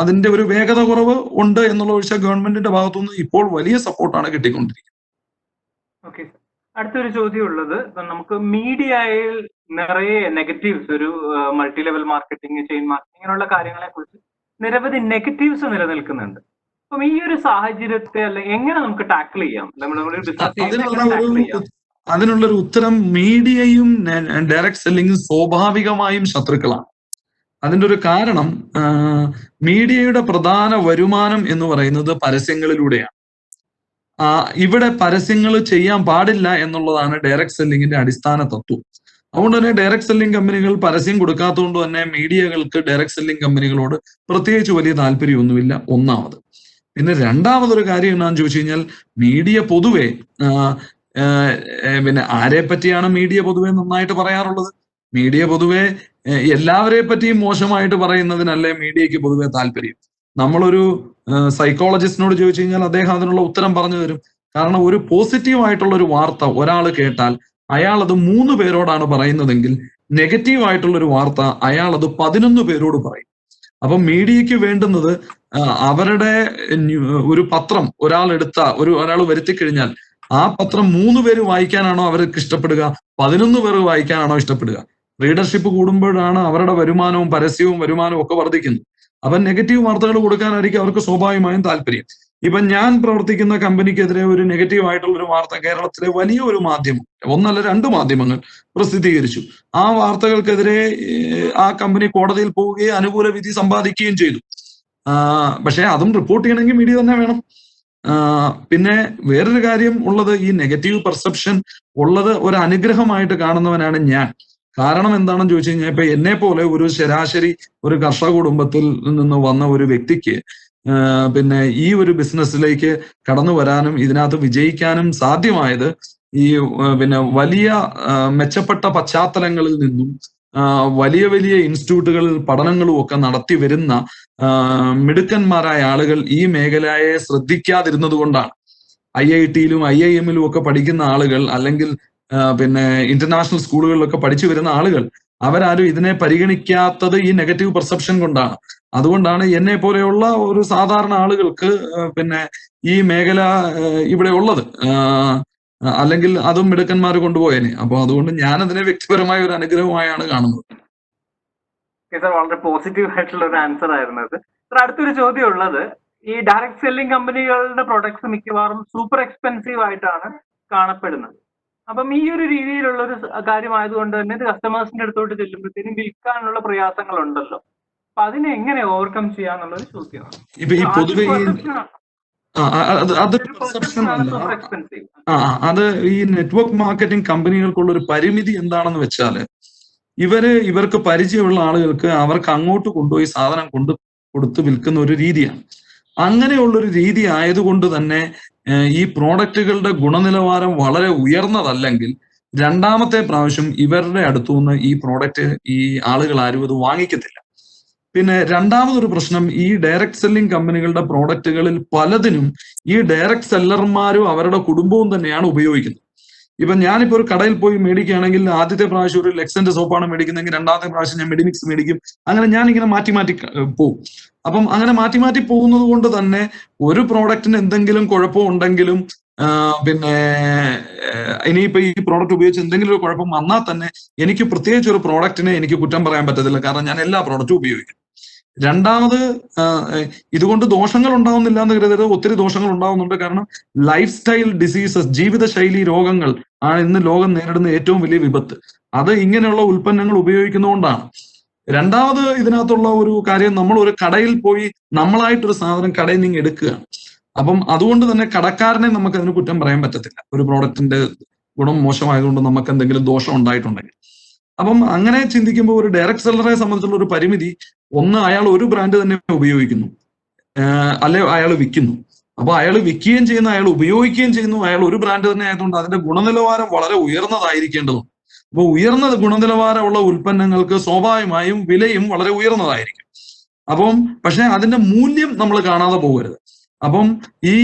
അതിന്റെ ഒരു വേഗത കുറവ് ഉണ്ട് എന്നുള്ള ഒഴിച്ചാൽ ഗവൺമെന്റിന്റെ ഭാഗത്തുനിന്ന് ഇപ്പോൾ വലിയ സപ്പോർട്ടാണ് കിട്ടിക്കൊണ്ടിരിക്കുന്നത്. ഓക്കെ, അടുത്തൊരു ചോദ്യം ഉള്ളത്, നമുക്ക് മീഡിയയിൽ നിറയെ നെഗറ്റീവ്സ്, ഒരു multi level marketing, chain marketing, ഇങ്ങനെയുള്ള കാര്യങ്ങളെ കുറിച്ച് നിരവധി നെഗറ്റീവ്സ് നിലനിൽക്കുന്നുണ്ട്. അപ്പം ഈ ഒരു സാഹചര്യത്തെ എങ്ങനെ നമുക്ക് ടാക്കിൾ ചെയ്യാം? അതിനുള്ളൊരു ഉത്തരം, മീഡിയയും ഡയറക്ട് സെല്ലിംഗും സ്വാഭാവികമായും ശത്രുക്കളാണ്. അതിന്റെ ഒരു കാരണം, മീഡിയയുടെ പ്രധാന വരുമാനം എന്ന് പറയുന്നത് പരസ്യങ്ങളിലൂടെയാണ്. ഇവിടെ പരസ്യങ്ങൾ ചെയ്യാൻ പാടില്ല എന്നുള്ളതാണ് ഡയറക്ട് സെല്ലിങ്ങിന്റെ അടിസ്ഥാന തത്വം. അതുകൊണ്ട് തന്നെ ഡയറക്ട് സെല്ലിംഗ് കമ്പനികൾ പരസ്യം കൊടുക്കാത്തതുകൊണ്ട് തന്നെ മീഡിയകൾക്ക് ഡയറക്ട് സെല്ലിംഗ് കമ്പനികളോട് പ്രത്യേകിച്ച് വലിയ താല്പര്യമൊന്നുമില്ല, ഒന്നാമത്. പിന്നെ രണ്ടാമതൊരു കാര്യം എന്താണെന്ന് ചോദിച്ചു കഴിഞ്ഞാൽ, മീഡിയ പൊതുവെ ആരെ പറ്റിയാണ് മീഡിയ പൊതുവെ നന്നായിട്ട് പറയാറുള്ളത്? മീഡിയ പൊതുവെ എല്ലാവരെ പറ്റിയും മോശമായിട്ട് പറയുന്നതിനല്ലേ മീഡിയക്ക് പൊതുവെ താല്പര്യം. നമ്മളൊരു സൈക്കോളജിസ്റ്റിനോട് ചോദിച്ചു കഴിഞ്ഞാൽ അദ്ദേഹം അതിനുള്ള ഉത്തരം പറഞ്ഞു തരും. കാരണം ഒരു പോസിറ്റീവ് ആയിട്ടുള്ള ഒരു വാർത്ത ഒരാൾ കേട്ടാൽ അയാൾ അത് 3 പേരോടാണ് പറയുന്നതെങ്കിൽ, നെഗറ്റീവ് ആയിട്ടുള്ള ഒരു വാർത്ത അയാൾ അത് 11 പേരോട് പറയും. അപ്പൊ മീഡിയക്ക് വേണ്ടുന്നത്, അവരുടെ ഒരു പത്രം ഒരാൾ വരുത്തി കഴിഞ്ഞാൽ ആ പത്രം 3 പേര് വായിക്കാനാണോ അവർക്ക് ഇഷ്ടപ്പെടുക, 11 പേർ വായിക്കാനാണോ ഇഷ്ടപ്പെടുക? റീഡർഷിപ്പ് കൂടുമ്പോഴാണ് അവരുടെ വരുമാനവും ഒക്കെ വർദ്ധിക്കുന്നത്. അപ്പൊ നെഗറ്റീവ് വാർത്തകൾ കൊടുക്കാനായിരിക്കും അവർക്ക് സ്വാഭാവികമായും താല്പര്യം. ഇപ്പൊ ഞാൻ പ്രവർത്തിക്കുന്ന കമ്പനിക്കെതിരെ ഒരു നെഗറ്റീവ് ആയിട്ടുള്ള ഒരു വാർത്ത കേരളത്തിലെ വലിയ ഒരു മാധ്യമം, 1 അല്ല 2 മാധ്യമങ്ങൾ പ്രസിദ്ധീകരിച്ചു. ആ വാർത്തകൾക്കെതിരെ ആ കമ്പനി കോടതിയിൽ പോവുകയും അനുകൂല വിധി സമ്പാദിക്കുകയും ചെയ്തു. പക്ഷെ അതും റിപ്പോർട്ട് ചെയ്യണമെങ്കിൽ മീഡിയ തന്നെ വേണം. പിന്നെ വേറൊരു കാര്യം ഉള്ളത്, ഈ നെഗറ്റീവ് പെർസെപ്ഷൻ ഉള്ളത് ഒരു അനുഗ്രഹമായിട്ട് കാണുന്നവനാണ് ഞാൻ. കാരണം എന്താണെന്ന് ചോദിച്ചു കഴിഞ്ഞാൽ, ഇപ്പൊ എന്നെ പോലെ ഒരു ശരാശരി ഒരു കർഷക കുടുംബത്തിൽ നിന്ന് വന്ന ഒരു വ്യക്തിക്ക് ഈ ഒരു ബിസിനസ്സിലേക്ക് കടന്നു വരാനും ഇതിനകത്ത് വിജയിക്കാനും സാധ്യമായത് ഈ വലിയ മെച്ചപ്പെട്ട പശ്ചാത്തലങ്ങളിൽ നിന്നും വലിയ വലിയ ഇൻസ്റ്റിറ്റ്യൂട്ടുകളിൽ പഠനങ്ങളും ഒക്കെ നടത്തി വരുന്ന മിടുക്കന്മാരായ ആളുകൾ ഈ മേഖലയെ ശ്രദ്ധിക്കാതിരുന്നത് കൊണ്ടാണ്. IIT-യിലും IIM-ലും ഒക്കെ പഠിക്കുന്ന ആളുകൾ, അല്ലെങ്കിൽ ഇന്റർനാഷണൽ സ്കൂളുകളിലൊക്കെ പഠിച്ചു വരുന്ന ആളുകൾ, അവരാരും ഇതിനെ പരിഗണിക്കാത്തത് ഈ നെഗറ്റീവ് പെർസെപ്ഷൻ കൊണ്ടാണ്. അതുകൊണ്ടാണ് എന്നെ പോലെയുള്ള ഒരു സാധാരണ ആളുകൾക്ക് ഈ മേഖല ഇവിടെ ഉള്ളത്. അല്ലെങ്കിൽ അതും മിടുക്കന്മാർ കൊണ്ടുപോയേനെ. അപ്പൊ അതുകൊണ്ട് ഞാൻ അതിനെ വ്യക്തിപരമായ ഒരു അനുഗ്രഹമായാണ് കാണുന്നത്. വളരെ പോസിറ്റീവ് ആയിട്ടുള്ള ഒരു ആൻസർ ആയിരുന്നു അത്. അടുത്തൊരു ചോദ്യം ഉള്ളത്, ഈ ഡയറക്ട് സെല്ലിംഗ് കമ്പനികളുടെ പ്രൊഡക്ട്സ് മിക്കവാറും സൂപ്പർ എക്സ്പെൻസീവ് ആയിട്ടാണ് കാണപ്പെടുന്നത്. അപ്പം ഈ ഒരു രീതിയിലുള്ള ഒരു കാര്യമായതുകൊണ്ട് തന്നെ ഇത് കസ്റ്റമേഴ്സിന്റെ അടുത്തോട്ട് ചെല്ലുമ്പോഴത്തേനും വിൽക്കാനുള്ള പ്രയാസങ്ങൾ ഉണ്ടല്ലോ. അപ്പൊ അതിനെ എങ്ങനെ ഓവർകം ചെയ്യാന്നുള്ളൊരു ചോദ്യമാണ്. അത് ഈ നെറ്റ്വർക്ക് മാർക്കറ്റിംഗ് കമ്പനികൾക്കുള്ള ഒരു പരിമിതി എന്താണെന്ന് വെച്ചാല്, ഇവർക്ക് പരിചയമുള്ള ആളുകൾക്ക് അവർക്ക് അങ്ങോട്ട് കൊണ്ടുപോയി സാധനം കൊടുത്ത് വിൽക്കുന്ന ഒരു രീതിയാണ്. അങ്ങനെയുള്ളൊരു രീതി ആയതുകൊണ്ട് തന്നെ ഈ പ്രോഡക്റ്റുകളുടെ ഗുണനിലവാരം വളരെ ഉയർന്നതല്ലെങ്കിൽ രണ്ടാമത്തെ പ്രാവശ്യം ഇവരുടെ അടുത്തുനിന്ന് ഈ പ്രോഡക്റ്റ് ഈ ആളുകൾ ആരും അത് വാങ്ങിക്കത്തില്ല. പിന്നെ രണ്ടാമതൊരു പ്രശ്നം, ഈ ഡയറക്ട് സെല്ലിംഗ് കമ്പനികളുടെ പ്രോഡക്റ്റുകളിൽ പലതിനും ഈ ഡയറക്ട് സെല്ലർമാരും അവരുടെ കുടുംബവും തന്നെയാണ് ഉപയോഗിക്കുന്നത്. ഇപ്പൊ ഞാനിപ്പോ ഒരു കടയിൽ പോയി മേടിക്കുകയാണെങ്കിൽ ആദ്യത്തെ പ്രാവശ്യം ഒരു ലെക്സന്റെ സോപ്പാണ് മേടിക്കുന്നതെങ്കിൽ രണ്ടാമത്തെ പ്രാവശ്യം ഞാൻ മെഡിമിക്സ് മേടിക്കും. അങ്ങനെ ഞാൻ ഇങ്ങനെ മാറ്റി മാറ്റി പോകും. അപ്പം അങ്ങനെ മാറ്റി മാറ്റി പോകുന്നത് കൊണ്ട് തന്നെ ഒരു പ്രോഡക്റ്റിന് എന്തെങ്കിലും കുഴപ്പം ഉണ്ടെങ്കിലും പിന്നെ ഇനിയിപ്പോ ഈ പ്രോഡക്റ്റ് ഉപയോഗിച്ച് എന്തെങ്കിലും ഒരു കുഴപ്പം വന്നാൽ തന്നെ എനിക്ക് പ്രത്യേകിച്ച് ഒരു പ്രോഡക്റ്റിനെ എനിക്ക് കുറ്റം പറയാൻ പറ്റത്തില്ല, കാരണം ഞാൻ എല്ലാ പ്രോഡക്റ്റും ഉപയോഗിക്കും. രണ്ടാമത് ഇതുകൊണ്ട് ദോഷങ്ങൾ ഉണ്ടാവുന്നില്ല എന്ന് കരുതരുത്, ഒത്തിരി ദോഷങ്ങൾ ഉണ്ടാവുന്നുണ്ട്. കാരണം ലൈഫ് സ്റ്റൈൽ ഡിസീസസ്, ജീവിതശൈലി രോഗങ്ങൾ ആണ് ഇന്ന് ലോകം നേരിടുന്ന ഏറ്റവും വലിയ വിപത്ത്. അത് ഇങ്ങനെയുള്ള ഉൽപ്പന്നങ്ങൾ ഉപയോഗിക്കുന്നതുകൊണ്ടാണ്. രണ്ടാമത് ഇതിനകത്തുള്ള ഒരു കാര്യം, നമ്മൾ ഒരു കടയിൽ പോയി നമ്മളായിട്ടൊരു സാധനം കടയിൽ നിന്ന് എടുക്കുകയാണ്. അപ്പം അതുകൊണ്ട് തന്നെ കടക്കാരനെ നമുക്ക് അതിന് കുറ്റം പറയാൻ പറ്റത്തില്ല. ഒരു പ്രോഡക്റ്റിന്റെ ഗുണം മോശമായതുകൊണ്ട് നമുക്ക് എന്തെങ്കിലും ദോഷം ഉണ്ടായിട്ടുണ്ടെങ്കിൽ. അപ്പം അങ്ങനെ ചിന്തിക്കുമ്പോൾ ഒരു ഡയറക്ട് സെല്ലറെ സംബന്ധിച്ചുള്ള ഒരു പരിമിതി, ഒന്ന് അയാൾ ഒരു ബ്രാൻഡ് തന്നെ ഉപയോഗിക്കുന്നു, അല്ലെ അയാൾ വിൽക്കുന്നു. അപ്പൊ അയാൾ വിൽക്കുകയും ചെയ്യുന്നു, അയാൾ ഉപയോഗിക്കുകയും ചെയ്യുന്നു, അയാൾ ഒരു ബ്രാൻഡ് തന്നെ ആയതുകൊണ്ട് അതിന്റെ ഗുണനിലവാരം വളരെ ഉയർന്നതായിരിക്കേണ്ടതുണ്ട്. അപ്പൊ ഉയർന്ന ഗുണനിലവാരമുള്ള ഉൽപ്പന്നങ്ങൾക്ക് സ്വാഭാവികമായും വിലയും വളരെ ഉയർന്നതായിരിക്കും. അപ്പം പക്ഷെ അതിന്റെ മൂല്യം നമ്മൾ കാണാതെ പോകരുത്. അപ്പം ഈ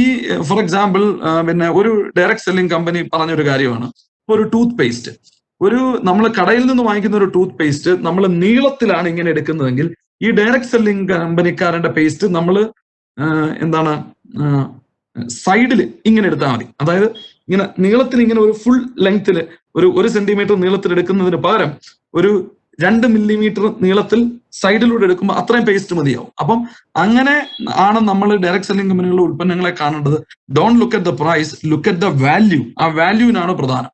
ഫോർ എക്സാമ്പിൾ പിന്നെ ഒരു ഡയറക്ട് സെല്ലിംഗ് കമ്പനി പറഞ്ഞൊരു കാര്യമാണ്, ഒരു ടൂത്ത് പേസ്റ്റ്, ഒരു നമ്മൾ കടയിൽ നിന്ന് വാങ്ങിക്കുന്ന ഒരു ടൂത്ത് പേസ്റ്റ് നമ്മൾ നീളത്തിലാണ് ഇങ്ങനെ എടുക്കുന്നതെങ്കിൽ ഈ ഡയറക്ട് സെല്ലിംഗ് കമ്പനിക്കാരന്റെ പേസ്റ്റ് നമ്മൾ എന്താണ് സൈഡിൽ ഇങ്ങനെ എടുത്താൽ മതി. അതായത് ഇങ്ങനെ നീളത്തിൽ ഇങ്ങനെ ഒരു ഫുൾ ലെങ്ത്തിൽ ഒരു സെന്റിമീറ്റർ നീളത്തിൽ എടുക്കുന്നതിന് പകരം ഒരു 2 മില്ലിമീറ്റർ നീളത്തിൽ സൈഡിലൂടെ എടുക്കുമ്പോൾ അത്രയും പേസ്റ്റ് മതിയാവും. അപ്പം അങ്ങനെ ആണ് നമ്മൾ ഡയറക്ട് സെല്ലിംഗ് കമ്പനികളുടെ ഉൽപ്പന്നങ്ങളെ കാണേണ്ടത്. Don't look at the price, look at the value. ആ വാല്യൂവിനാണ് പ്രധാനം.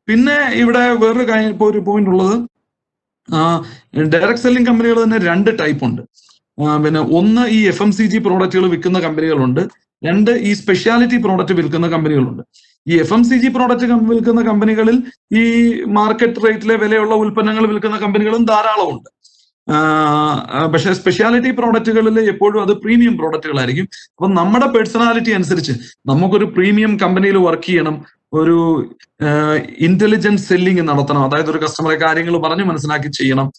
പിന്നെ ഇവിടെ വേറൊരു കാര്യം, ഇപ്പോൾ ഒരു പോയിന്റ് ഉള്ളത്, ഡയറക്ട് സെല്ലിംഗ് കമ്പനികൾ തന്നെ 2 ടൈപ്പ് ഉണ്ട്. പിന്നെ ഒന്ന് ഈ FMCG പ്രോഡക്റ്റുകൾ വിൽക്കുന്ന കമ്പനികളുണ്ട്, 2 ഈ സ്പെഷ്യാലിറ്റി പ്രോഡക്റ്റ് വിൽക്കുന്ന കമ്പനികളുണ്ട്. ഈ FMCG പ്രോഡക്റ്റ് വിൽക്കുന്ന കമ്പനികളിൽ ഈ മാർക്കറ്റ് റേറ്റിലെ വിലയുള്ള ഉൽപ്പന്നങ്ങൾ വിൽക്കുന്ന കമ്പനികളും ധാരാളമുണ്ട്. പക്ഷെ സ്പെഷ്യാലിറ്റി പ്രോഡക്റ്റുകളിൽ എപ്പോഴും അത് പ്രീമിയം പ്രോഡക്റ്റുകളായിരിക്കും. അപ്പൊ നമ്മുടെ പേഴ്സണാലിറ്റി അനുസരിച്ച് നമുക്കൊരു പ്രീമിയം കമ്പനിയിൽ വർക്ക് ചെയ്യണം, ഒരു ഇന്റലിജന്റ് സെല്ലിംഗ് നടത്തണം, അതായത് ഒരു കസ്റ്റമറെ കാര്യങ്ങൾ പറഞ്ഞ് മനസ്സിലാക്കി ചെയ്യണം.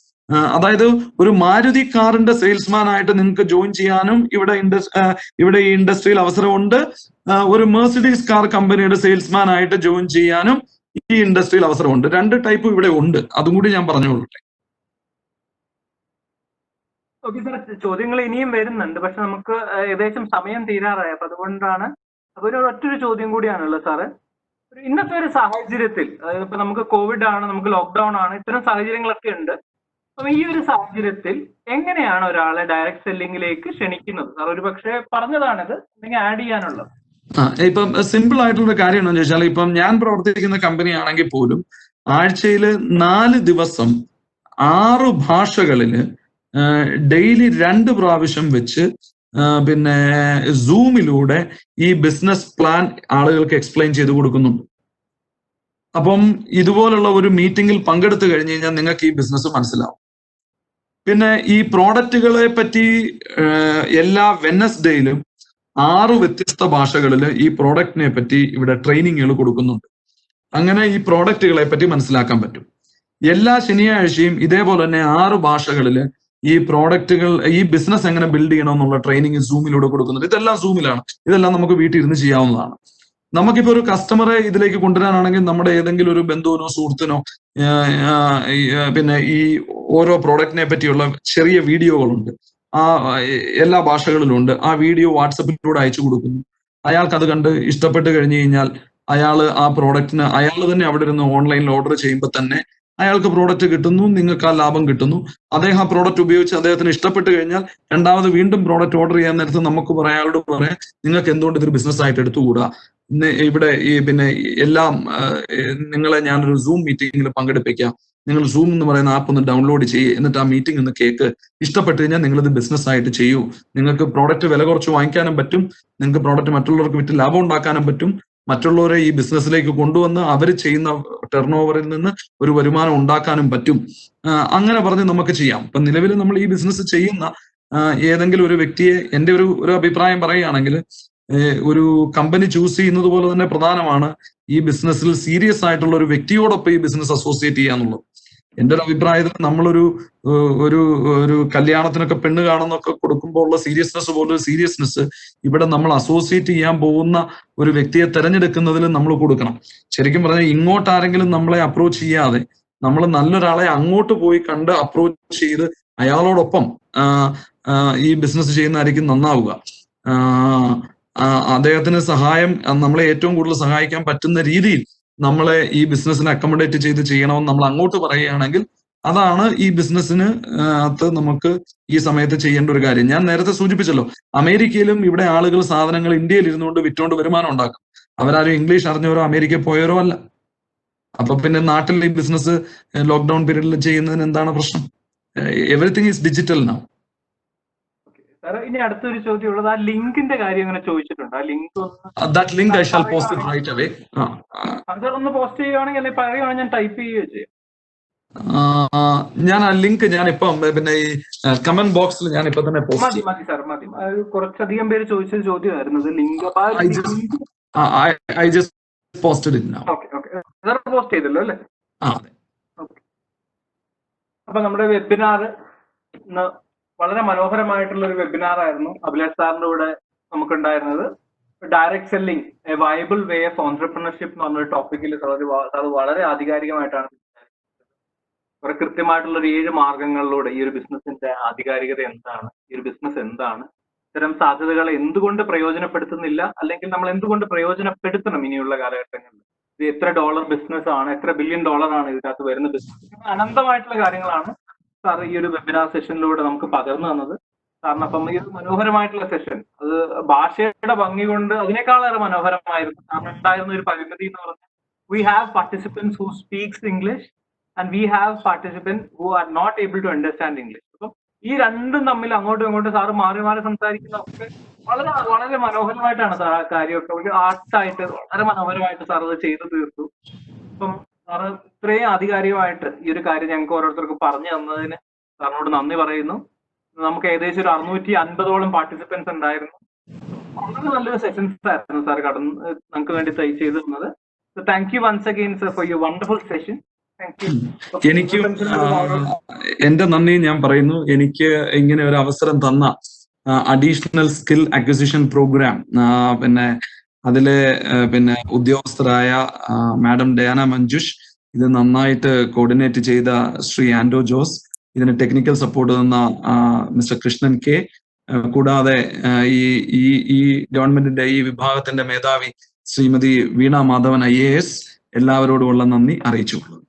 അതായത് ഒരു മാരുതി കാറിന്റെ സെയിൽസ്മാൻ ആയിട്ട് നിങ്ങൾക്ക് ജോയിൻ ചെയ്യാനും ഇവിടെ ഈ ഇൻഡസ്ട്രിയിൽ അവസരമുണ്ട്. ഒരു മെർസിഡീസ് കാർ കമ്പനിയുടെ സെയിൽസ്മാൻ ആയിട്ട് ജോയിൻ ചെയ്യാനും ഈ ഇൻഡസ്ട്രിയിൽ അവസരമുണ്ട്. 2 ടൈപ്പ് ഇവിടെ ഉണ്ട്, അതും കൂടി ഞാൻ പറഞ്ഞോളട്ടെ. ഓക്കെ സാർ, ചോദ്യങ്ങൾ ഇനിയും വരുന്നുണ്ട്, പക്ഷെ നമുക്ക് ഏകദേശം സമയം തീരാറായി. അപ്പൊ അതുകൊണ്ടാണ് ഒറ്റൊരു ചോദ്യം കൂടിയാണുള്ളത് സാറ്. ഇന്നത്തെ ഒരു സാഹചര്യത്തിൽ, അതായത് ഇപ്പൊ നമുക്ക് കോവിഡ് ആണ്, നമുക്ക് ലോക്ക്ഡൌൺ ആണ്, ഇത്തരം സാഹചര്യങ്ങളൊക്കെ ഉണ്ട്. അപ്പൊ ഈ ഒരു സാഹചര്യത്തിൽ എങ്ങനെയാണ് ഒരാളെ ഡയറക്ട് സെല്ലിംഗിലേക്ക് ക്ഷണിക്കുന്നത് സാർ? ഒരു പക്ഷേ പറഞ്ഞതാണിത്, അല്ലെങ്കിൽ ആഡ് ചെയ്യാനുള്ളത്. ഇപ്പം സിമ്പിൾ ആയിട്ടുള്ള കാര്യം എന്താണെന്ന് ചോദിച്ചാൽ, ഇപ്പം ഞാൻ പ്രവർത്തിക്കുന്ന കമ്പനി ആണെങ്കിൽ പോലും ആഴ്ചയിൽ 4 ദിവസം 6 ഭാഷകളില് ഡെയിലി 2 പ്രാവശ്യം വെച്ച് പിന്നെ സൂമിലൂടെ ഈ ബിസിനസ് പ്ലാൻ ആളുകൾക്ക് എക്സ്പ്ലെയിൻ ചെയ്ത് കൊടുക്കുന്നുണ്ട്. അപ്പം ഇതുപോലുള്ള ഒരു മീറ്റിംഗിൽ പങ്കെടുത്തു കഴിഞ്ഞു കഴിഞ്ഞാൽ നിങ്ങൾക്ക് ഈ ബിസിനസ് മനസ്സിലാവും. പിന്നെ ഈ പ്രോഡക്റ്റുകളെ പറ്റി എല്ലാ വെനസ്ഡേയിലും 6 വ്യത്യസ്ത ഭാഷകളിൽ ഈ പ്രോഡക്റ്റിനെ പറ്റി ഇവിടെ ട്രെയിനിങ്ങുകൾ കൊടുക്കുന്നുണ്ട്. അങ്ങനെ ഈ പ്രോഡക്റ്റുകളെ പറ്റി മനസ്സിലാക്കാൻ പറ്റും. എല്ലാ ശനിയാഴ്ചയും ഇതേപോലെ തന്നെ 6 ഭാഷകളിൽ ഈ പ്രോഡക്റ്റുകൾ, ഈ ബിസിനസ് എങ്ങനെ ബിൽഡ് ചെയ്യണമെന്നുള്ള ട്രെയിനിങ് സൂമിലൂടെ കൊടുക്കുന്നുണ്ട്. ഇതെല്ലാം സൂമിലാണ്, ഇതെല്ലാം നമുക്ക് വീട്ടിൽ ഇരുന്ന് ചെയ്യാവുന്നതാണ്. നമുക്കിപ്പോ ഒരു കസ്റ്റമറെ ഇതിലേക്ക് കൊണ്ടുവരാനാണെങ്കിൽ നമ്മുടെ ഏതെങ്കിലും ഒരു ബന്ധുവിനോ സുഹൃത്തിനോ പിന്നെ ഈ ഓരോ പ്രോഡക്റ്റിനെ പറ്റിയുള്ള ചെറിയ വീഡിയോകളുണ്ട്, ആ എല്ലാ ഭാഷകളിലുണ്ട്. ആ വീഡിയോ വാട്സപ്പിലൂടെ അയച്ചു കൊടുക്കുന്നു. അയാൾക്ക് അത് കണ്ട് ഇഷ്ടപ്പെട്ട് കഴിഞ്ഞു കഴിഞ്ഞാൽ അയാൾ ആ പ്രോഡക്റ്റിന് അയാൾ തന്നെ അവിടെ ഇരുന്ന് ഓൺലൈനിൽ ഓർഡർ ചെയ്യുമ്പോൾ തന്നെ അയാൾക്ക് പ്രോഡക്റ്റ് കിട്ടുന്നു, നിങ്ങൾക്ക് ആ ലാഭം കിട്ടുന്നു. അദ്ദേഹം ആ പ്രോഡക്റ്റ് ഉപയോഗിച്ച് അദ്ദേഹത്തിന് ഇഷ്ടപ്പെട്ട് കഴിഞ്ഞാൽ രണ്ടാമത് വീണ്ടും പ്രോഡക്റ്റ് ഓർഡർ ചെയ്യാൻ നേരത്ത് നമുക്ക് അയാളോട് പറയാം, നിങ്ങൾക്ക് എന്തുകൊണ്ട് ഇതൊരു ബിസിനസ് ആയിട്ട് എടുത്തുകൂടാ, ഇവിടെ ഈ പിന്നെ എല്ലാം നിങ്ങളെ ഞാനൊരു സൂം മീറ്റിംഗിൽ പങ്കെടുപ്പിക്കാം, നിങ്ങൾ സൂം എന്ന് പറയുന്ന ആപ്പ് ഒന്ന് ഡൗൺലോഡ് ചെയ്യ്, എന്നിട്ട് ആ മീറ്റിംഗ് ഒന്ന് കേൾക്ക്, ഇഷ്ടപ്പെട്ട് കഴിഞ്ഞാൽ നിങ്ങളിത് ബിസിനസ് ആയിട്ട് ചെയ്യൂ. നിങ്ങൾക്ക് പ്രോഡക്റ്റ് വില കുറച്ച് വാങ്ങിക്കാനും പറ്റും, നിങ്ങൾക്ക് പ്രോഡക്റ്റ് മറ്റുള്ളവർക്ക് വിറ്റ് ലാഭം ഉണ്ടാക്കാനും പറ്റും, മറ്റുള്ളവരെ ഈ ബിസിനസ്സിലേക്ക് കൊണ്ടുവന്ന് അവർ ചെയ്യുന്ന ടേൺ ഓവറിൽ നിന്ന് ഒരു വരുമാനം ഉണ്ടാക്കാനും പറ്റും. അങ്ങനെ പറഞ്ഞ് നമുക്ക് ചെയ്യാം. ഇപ്പൊ നിലവിൽ നമ്മൾ ഈ ബിസിനസ് ചെയ്യുന്ന ഏതെങ്കിലും ഒരു വ്യക്തിയെ എൻ്റെ ഒരു അഭിപ്രായം പറയുകയാണെങ്കിൽ ഒരു കമ്പനി ചൂസ് ചെയ്യുന്നത് പോലെ തന്നെ പ്രധാനമാണ് ഈ ബിസിനസ്സിൽ സീരിയസ് ആയിട്ടുള്ള ഒരു വ്യക്തിയോടൊപ്പം ഈ ബിസിനസ് അസോസിയേറ്റ് ചെയ്യാന്നുള്ളത്. എൻ്റെ ഒരു അഭിപ്രായത്തിൽ നമ്മളൊരു ഒരു ഒരു കല്യാണത്തിനൊക്കെ പെണ്ണ് കാണുന്നൊക്കെ കൊടുക്കുമ്പോൾ ഉള്ള സീരിയസ്നെസ് പോലൊരു സീരിയസ്നെസ് ഇവിടെ നമ്മൾ അസോസിയേറ്റ് ചെയ്യാൻ പോകുന്ന ഒരു വ്യക്തിയെ തെരഞ്ഞെടുക്കുന്നതിൽ നമ്മൾ കൊടുക്കണം. ശരിക്കും പറഞ്ഞാൽ ഇങ്ങോട്ട് ആരെങ്കിലും നമ്മളെ അപ്രോച്ച് ചെയ്യാതെ നമ്മൾ നല്ലൊരാളെ അങ്ങോട്ട് പോയി കണ്ട് അപ്രോച്ച് ചെയ്ത് അയാളോടൊപ്പം ഈ ബിസിനസ് ചെയ്യുന്നതായിരിക്കും നന്നാവുക. അദ്ദേഹത്തിന് സഹായം, നമ്മളെ ഏറ്റവും കൂടുതൽ സഹായിക്കാൻ പറ്റുന്ന രീതിയിൽ നമ്മളെ ഈ ബിസിനസ്സിനെ അക്കോമഡേറ്റ് ചെയ്ത് ചെയ്യണമെന്ന് നമ്മൾ അങ്ങോട്ട് പറയുകയാണെങ്കിൽ അതാണ് ഈ ബിസിനസ്സിന് അകത്ത് നമുക്ക് ഈ സമയത്ത് ചെയ്യേണ്ട ഒരു കാര്യം. ഞാൻ നേരത്തെ സൂചിപ്പിച്ചല്ലോ, അമേരിക്കയിലും ഇവിടെ ആളുകൾ സാധനങ്ങൾ ഇന്ത്യയിൽ ഇരുന്നുകൊണ്ട് വിറ്റുകൊണ്ട് വരുമാനം ഉണ്ടാക്കും. അവരാരും ഇംഗ്ലീഷ് അറിഞ്ഞവരോ അമേരിക്കയിൽ പോയവരോ അല്ല. അപ്പൊ പിന്നെ നാട്ടിൽ ഈ ബിസിനസ് ലോക്ക്ഡൌൺ പീരീഡിൽ ചെയ്യുന്നതിന് എന്താണ് പ്രശ്നം? Everything is digital now. ഇനി അടുത്തൊരു ചോദ്യം ഉള്ളത്, ആ ലിങ്കിന്റെ കാര്യം അങ്ങനെ ചോദിച്ചിട്ടുണ്ട്. ആ link that link I shall post it right away. Sir ഒന്ന് പോസ്റ്റ് ചെയ്യുകയാണെങ്കിൽ അല്ലെങ്കിൽ പറയുകയാണെങ്കിൽ ഞാൻ ടൈപ്പ് ചെയ്യുകയോ ചെയ്യും. ഞാൻ ആ ലിങ്ക് ഞാനിപ്പം പിന്നെ ഈ കമന്റ് ബോക്സിൽ ഞാൻ ഇപ്പൊ തന്നെ പോസ്റ്റ് ചെയ്യും. മതി സാർ, മതി. കുറച്ചധികം പേര് ചോദിച്ച ചോദ്യമായിരുന്നു link. I just posted it now. Okay sir post ചെയ്തല്ലോ അല്ലേ? അപ്പൊ നമ്മുടെ വെബിനാർ വളരെ മനോഹരമായിട്ടുള്ള ഒരു വെബിനാർ ആയിരുന്നു അഭിലാഷ് സാറിന്റെ കൂടെ നമുക്കുണ്ടായിരുന്നത്. Direct selling a viable way of entrepreneurship എന്ന് പറഞ്ഞൊരു ടോപ്പിക്കിൽ സാർ വളരെ ആധികാരികമായിട്ടാണ് കുറെ കൃത്യമായിട്ടുള്ള ഒരു 7 മാർഗങ്ങളിലൂടെ ഈ ഒരു ബിസിനസിന്റെ ആധികാരികത എന്താണ്, ഈ ഒരു ബിസിനസ് എന്താണ്, ഇത്തരം സാധ്യതകളെ എന്തുകൊണ്ട് പ്രയോജനപ്പെടുത്തുന്നില്ല, അല്ലെങ്കിൽ നമ്മൾ എന്തുകൊണ്ട് പ്രയോജനപ്പെടുത്തണം ഇനിയുള്ള കാലഘട്ടങ്ങളിൽ, ഇത് എത്ര ഡോളർ ബിസിനസ് ആണ്, എത്ര ബില്യൺ ഡോളർ ആണ് ഇതിനകത്ത് വരുന്ന ബിസിനസ്, അനന്തമായിട്ടുള്ള കാര്യങ്ങളാണ് സാർ ഈ ഒരു വെബിനാർ സെഷനിലൂടെ നമുക്ക് പകർന്നു തന്നത്. കാരണം അപ്പം ഈ ഒരു മനോഹരമായിട്ടുള്ള സെഷൻ അത് ഭാഷയുടെ ഭംഗി കൊണ്ട് അതിനേക്കാളേറെ മനോഹരമായിരുന്നു. കാരണം ഉണ്ടായിരുന്ന ഒരു പരിമിതി എന്ന് പറഞ്ഞാൽ we have participants who speaks English and we have participants who are not able to understand English. അപ്പം ഈ രണ്ടും തമ്മിൽ അങ്ങോട്ടും ഇങ്ങോട്ടും സാറ് മാറി മാറി സംസാരിക്കുന്നതൊക്കെ വളരെ വളരെ മനോഹരമായിട്ടാണ് സാർ ആ കാര്യമൊക്കെ ഒരു ആർട്ടായിട്ട് വളരെ മനോഹരമായിട്ട് സാർ അത് ചെയ്തു തീർത്തു. അപ്പം സാറ് ഇത്രയും ആധികാരികമായിട്ട് ഈ ഒരു കാര്യം ഞങ്ങൾക്ക് ഓരോരുത്തർക്കും പറഞ്ഞു തന്നതിന് സാറിനോട് നന്ദി പറയുന്നു. നമുക്ക് ഏകദേശം ഒരു 650ഓളം പാർട്ടിസിപ്പൻസ് ഉണ്ടായിരുന്നു. വളരെ നല്ലൊരു സെഷൻസ് ആയിരുന്നു സാർ നമുക്ക് വേണ്ടി ചെയ്തു തന്നത്. Thank you once again sir for your wonderful session. എനിക്ക് എന്റെ നന്ദി ഞാൻ പറയുന്നു. എനിക്ക് ഇങ്ങനെ ഒരു അവസരം തന്ന അഡീഷണൽ സ്കിൽ അക്വിസിഷൻ പ്രോഗ്രാം പിന്നെ അതിലെ പിന്നെ ഉദ്യോഗസ്ഥരായ മാഡം ഡയാന മഞ്ജുഷ്, ഇത് നന്നായിട്ട് കോർഡിനേറ്റ് ചെയ്ത ശ്രീ ആൻഡോ ജോസ്, ഇതിന് ടെക്നിക്കൽ സപ്പോർട്ട് തന്ന മിസ്റ്റർ കൃഷ്ണൻ കെ, കൂടാതെ ഈ ഗവൺമെന്റിന്റെ ഈ വിഭാഗത്തിന്റെ മേധാവി ശ്രീമതി വീണ മാധവൻ IAS, എല്ലാവരോടുമുള്ള നന്ദി അറിയിച്ചുകൊള്ളുന്നു.